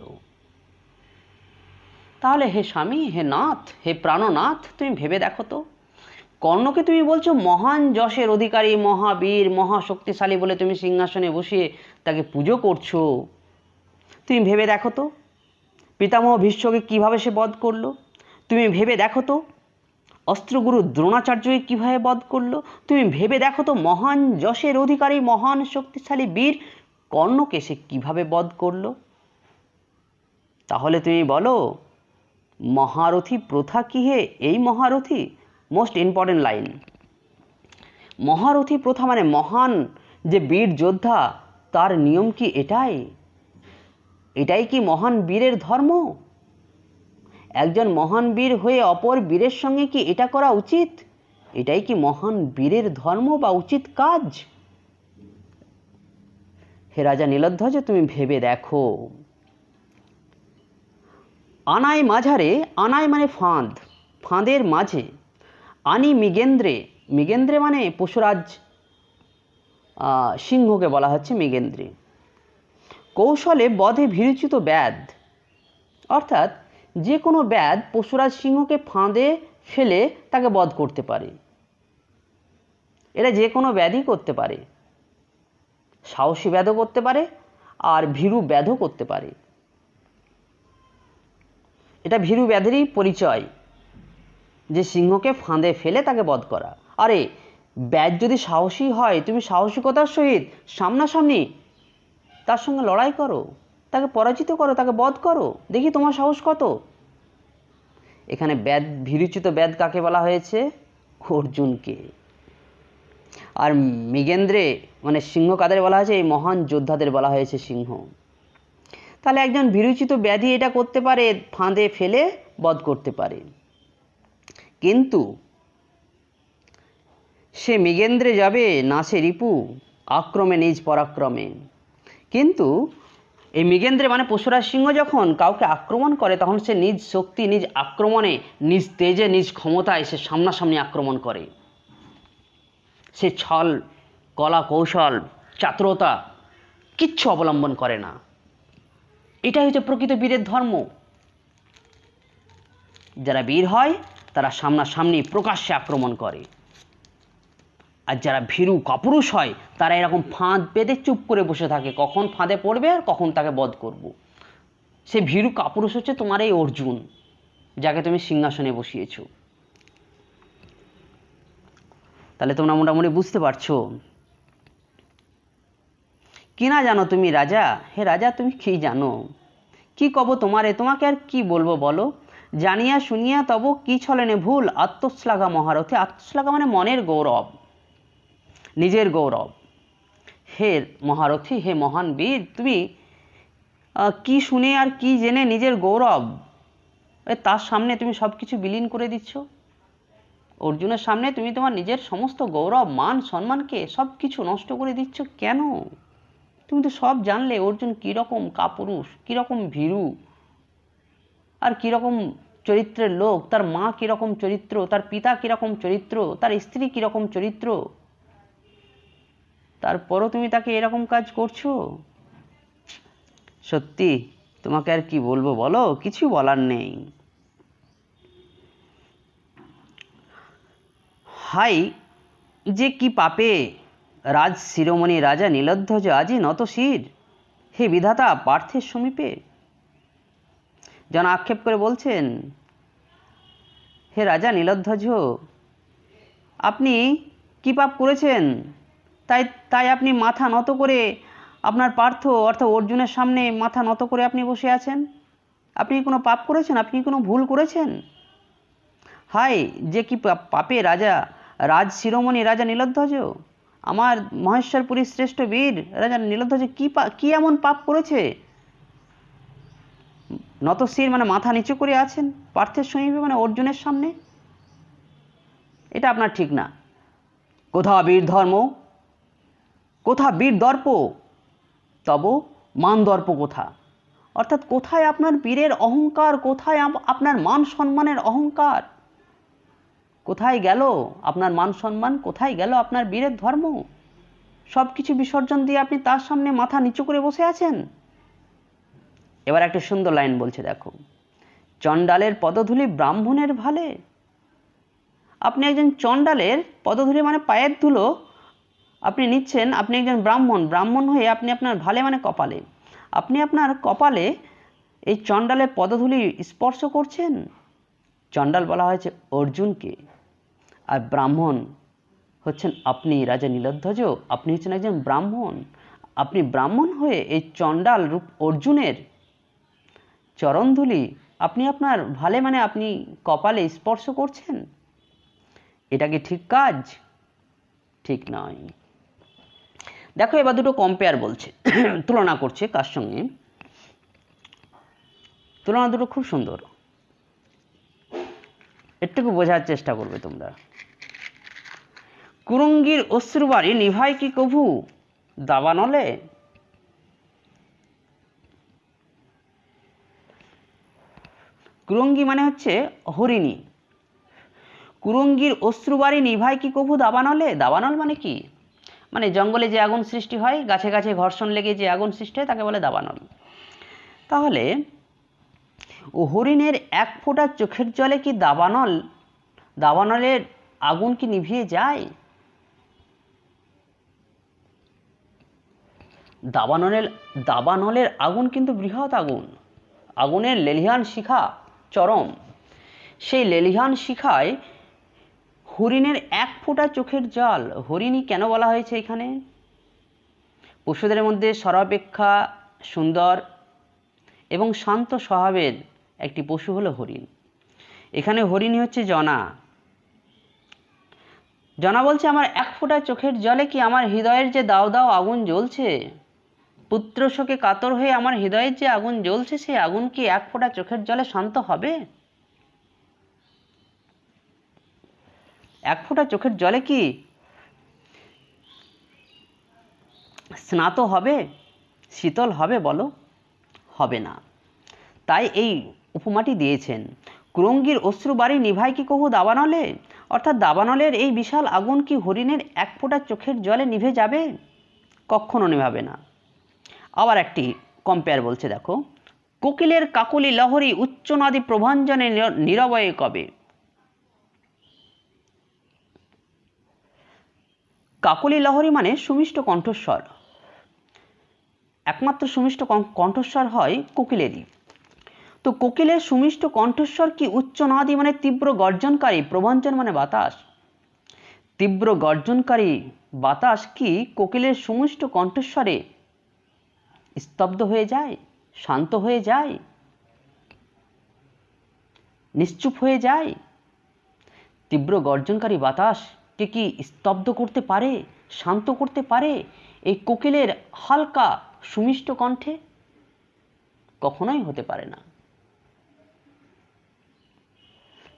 তাহলে হে স্বামী, হে নাথ, হে প্রাণনাথ, তুমি ভেবে দেখো তো, কর্ণকে তুমি বলছো মহান যশের অধিকারী, মহাবীর, মহাশক্তিশালী বলে তুমি সিংহাসনে বসিয়ে তাকে পুজো করছো। তুমি ভেবে দেখো তো পিতামহ ভীষ্মকে কীভাবে সে বধ করলো। তুমি ভেবে দেখো তো অস্ত্রগুরু দ্রোণাচার্যকে কীভাবে বধ করলো। তুমি ভেবে দেখো তো মহান যশের অধিকারী, মহান শক্তিশালী বীর কর্ণকে সে কীভাবে বধ করলো। তাহলে তুমি বলো, মহারথী প্রথা কি হে এই মহারথী? Most important line. মহারথী প্রথা মানে মহান যে বীর যোদ্ধা, তার নিয়ম কি এটাই? এটাই কি মহান বীরের ধর্ম? একজন মহান বীর হয়ে অপর বীরের সঙ্গে কি এটা করা উচিত? এটাই কি মহান বীরের ধর্ম বা উচিত কাজ? হে রাজা নীলধ্বজ, তুমি ভেবে দেখো। আনায় মাঝারে, আনায় মানে ফাঁদ, ফাঁদের মাঝে, আনি মৃগেন্দ্রে, মৃগেন্দ্রে মানে পশুরাজ সিংহকে বলা হচ্ছে মৃগেন্দ্রে, কৌশলে বধে ভীরুচিত ব্যাধ, অর্থাৎ যে কোনো ব্যাধ পশুরাজ সিংহকে ফাঁদে ফেলে তাকে বধ করতে পারে। এটা যে কোনো ব্যাধই করতে পারে, সাহসী ব্যাধও করতে পারে আর ভীরু ব্যাধও করতে পারে। এটা ভীরু ব্যাধেরই পরিচয়, যে সিংহকে ফাঁদে ফেলে তাকে বধ করা। আরে ব্যাধ যদি সাহসী হয়, তুমি সাহসিকতার সহিত সামনাসামনি তার সঙ্গে লড়াই করো, তাকে পরাজিত করো, তাকে বধ করো, দেখি তোমার সাহস কত। এখানে ব্যাধ, ভীরুচিত ব্যাধ কাকে বলা হয়েছে? অর্জুনকে। আর মৃগেন্দ্রে মানে সিংহ কাদের বলা হয়েছে? এই মহান যোদ্ধাদের বলা হয়েছে সিংহ। তাহলে একজন ভীরুচিত ব্যাধি এটা করতে পারে, ফাঁদে ফেলে বধ করতে পারে। কিন্তু সে মৃগেন্দ্রে যাবে না সে রিপু, আক্রমে নিজ পরাক্রমে। কিন্তু এই মৃগেন্দ্রে মানে পশুরাজ সিংহ যখন কাউকে আক্রমণ করে, তখন সে নিজ শক্তি, নিজ আক্রমণে, নিজ তেজে, নিজ ক্ষমতায় সে সামনাসামনি আক্রমণ করে। সে ছল, কলা কৌশল, চাতুরতা কিচ্ছু অবলম্বন করে না। এটাই হচ্ছে প্রকৃত বীরের ধর্ম। যারা বীর হয় তারা সামনাসামনি প্রকাশ্যে আক্রমণ করে, আর যারা ভীরু কাপুরুষ হয় তারা এরকম ফাঁদ পেতে চুপ করে বসে থাকে, কখন ফাঁদে পড়বে আর কখন তাকে বধ করব। সে ভীরু কাপুরুষ হচ্ছে তোমার এই অর্জুন, যাকে তুমি সিংহাসনে বসিয়েছ। তাহলে তোমরা মোটামুটি বুঝতে পারছো কি না জানো তুমি রাজা? হে রাজা, তুমি কি জানো? কি কব তোমারে, তোমাকে আর কি বলবো বলো? জানিয়া শুনিয়া তব কি ছলেনে ভুল, আত্মশ্লাঘা মহারথী। আত্মশ্লাঘা মানে মনের গৌরব, নিজের গৌরব। হে মহারথী, হে মহান বীর, তুমি কি শুনে আর কি জেনে নিজের গৌরব তার সামনে তুমি সব কিছু বিলীন করে দিচ্ছ। অর্জুনের সামনে তুমি তোমার নিজের সমস্ত গৌরব, মান, সম্মানকে সব কিছু নষ্ট করে দিচ্ছ কেন? তুমি তো সব জানলে অর্জুন কীরকম কাপুরুষ, কীরকম ভীরু, আর কীরকম চরিত্রের লোক, তার মা কীরকম চরিত্র, তার পিতা কীরকম চরিত্র, তার স্ত্রী কীরকম চরিত্র, তারপরও তুমি তাকে এরকম কাজ করছো। সত্যি তোমাকে আর কি বলবো বলো, কিছু বলার নেই। হাই যে কি পাপে রাজ শিরোমণি রাজা নীলধ্বজ আজি নত শির, হে বিধাতা পার্থের সমীপে। যেন আক্ষেপ করে বলছেন, হে রাজা নীলধ্বজ, আপনি কি পাপ করেছেন তাই তাই আপনি মাথা নত করে আপনার পার্থ অর্থাৎ অর্জুনের সামনে মাথা নত করে আপনি বসে আছেন? আপনি কোনো পাপ করেছেন? আপনি কোনো ভুল করেছেন? হায় যে কি পাপে রাজ শিরোমণি রাজা নীলধ্বজ, আমার মহেশ্বরপুরীর শ্রেষ্ঠ বীর রাজা নীলধ্বজ কি এমন পাপ করেছে? নতশির মানে মাথা নিচু করে আছেন পার্থের সমীপে, মানে অর্জুনের সামনে। এটা আপনার ঠিক না। কোথা বীর ধর্ম, কোথা বীর দর্প, তব মান দর্প কোথা? অর্থাৎ কোথায় আপনার বীরের অহংকার, কোথায় আপনার মান সম্মানের অহংকার? কোথায় গেল আপনার মান সম্মান, কোথায় গেল আপনার বীরের ধর্ম? সব কিছু বিসর্জন দিয়ে আপনি তার সামনে মাথা নিচু করে বসে আছেন। এবার একটা সুন্দর লাইন বলছে, দেখো, চণ্ডালের পদধূলি ব্রাহ্মণের ভালে। আপনি একজন চণ্ডালের পদধূলি মানে পায়ের ধুলো আপনি নিচ্ছেন, আপনি একজন ব্রাহ্মণ হয়ে আপনি আপনার ভালে মানে কপালে, আপনি আপনার কপালে এই চণ্ডালের পদধূলি স্পর্শ করছেন। চণ্ডাল বলা হয়েছে অর্জুনকে, আর ব্রাহ্মণ হচ্ছেন আপনি রাজা নীলধ্বজ। আপনি হচ্ছেন একজন ব্রাহ্মণ। আপনি ব্রাহ্মণ হয়ে এই চণ্ডাল রূপ অর্জুনের চরণধূলি আপনি আপনার ভালে মানে আপনি কপালে স্পর্শ করছেন। এটা কি ঠিক কাজ? ঠিক নয়। দেখো এবার দুটো কম্পেয়ার বলছে, তুলনা করছে কার সঙ্গে। তুলনা দুটো খুব সুন্দর, একটুকু বোঝার চেষ্টা করবে তোমরা। কুরঙ্গীর অশ্রুবাড়ি নিভাই কি কভু দাবানলে। কুরঙ্গী মানে হচ্ছে হরিণী। কুরঙ্গীর অশ্রুবাড়ি নিভাই কি কভু দাবানলে। দাবানল মানে কি? মানে জঙ্গলে যে আগুন সৃষ্টি হয়, গাছে গাছে ঘর্ষণ লেগে যে আগুন সৃষ্টি হয় তাকে বলে দাবানল। তাহলে হরিণের এক ফোঁটা চোখের জলে কি দাবানলের আগুন কি নিভিয়ে যায়? দাবানলের আগুন কিন্তু বৃহৎ আগুন, আগুনের লেলিহান শিখা চরম। সেই লেলিহান শিখায় হরিণের এক ফোঁটা চোখের জল। হরিণী কেন বলা হয়েছে এখানে? পশুদের মধ্যে সর্বাপেক্ষা সুন্দর এবং শান্ত স্বভাবের একটি পশু হলো হরিণ। এখানে হরিণী হচ্ছে জনা। জনা বলছে, আমার এক ফোঁটা চোখের জলে কি আমার হৃদয়ের যে দাও দাও আগুন জ্বলছে, পুত্র শোকে কাতর হয়ে আমার হৃদয়ের যে আগুন জ্বলছে, সেই আগুন কি এক ফোঁটা চোখের জলে শান্ত হবে? এক ফোঁটা চোখের জলে কি স্নাত হবে, শীতল হবে বলো? হবে না। তাই এই উপমাটি দিয়েছেন, কুরঙ্গীর অশ্রুবাড়ি নিভাই কি কভু দাবানলে। অর্থাৎ দাবানলের এই বিশাল আগুন কি হরিণের এক ফোঁটা চোখের জলে নিভে যাবে? কখনো নেভাবে না। আবার একটি কম্পেয়ার বলছে, দেখো, কোকিলের কাকলি লহরী উচ্চনাদি প্রভাঞ্জনে নীরবয়ে কবে। কাকলি লহরী মানে সুমিষ্ট কণ্ঠস্বর। একমাত্র সুমিষ্ট কণ্ঠস্বর হয় কোকিলেরই। তো কোকিলের সুমিষ্ট কণ্ঠস্বর কি উচ্চনাদি মানে তীব্র গর্জনকারী, প্রভঞ্জন মানে বাতাস, তীব্র গর্জনকারী বাতাস কি কোকিলের সুমিষ্ট কণ্ঠস্বরে স্তব্ধ হয়ে যায়, শান্ত হয়ে যায়? নিশ্চুপ হয়ে যায়? তীব্র গর্জনকারী বাতাসকে কি স্তব্ধ করতে পারে, শান্ত করতে পারে এই কোকিলের হালকা সুমিষ্ট কণ্ঠে? কখনোই হতে পারে না।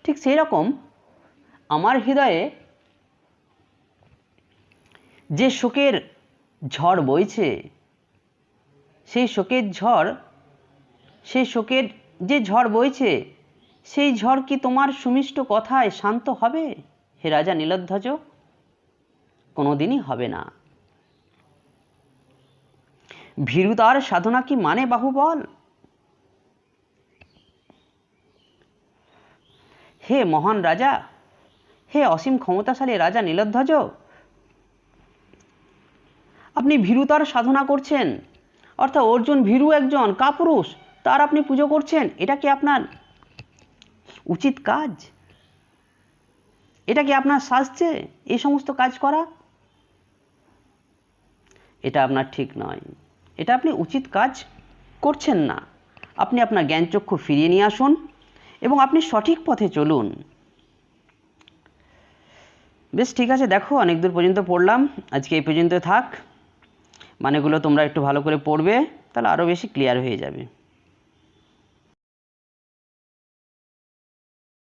ঠিক সেই রকম আমার হৃদয়ে যে শোকের ঝড় বইছে, সেই শোকের যে ঝড় বইছে, সেই ঝড় কি তোমার সুমিষ্ট কথায় শান্ত হবে হে রাজা নীলধ্বজ? কোনোদিনই হবে না। ভীরুতার সাধনা কি মানে বাহুবল? হে মহান রাজা, হে অসীম ক্ষমতাশালী রাজা নীলধ্বজ, আপনি ভীরুতার সাধনা করছেন, অর্থাৎ অর্জুন ভীরু একজন কাপুরুষ, তার আপনি পুজো করছেন। এটা কি আপনার উচিত কাজ? এটা কি আপনার সাজছে এই সমস্ত কাজ করা? এটা আপনার ঠিক নয়, এটা আপনি উচিত কাজ করছেন না। আপনি আপনার জ্ঞানচক্ষু ফিরিয়ে নিয়ে আসুন এবং আপনি সঠিক পথে চলুন। বেশ, ঠিক আছে, দেখো অনেক দূর পর্যন্ত পড়লাম, আজকে এই পর্যন্ত থাক। মানেগুলো তোমরা একটু ভালো করে পড়বে, তাহলে আরও বেশি ক্লিয়ার হয়ে যাবে।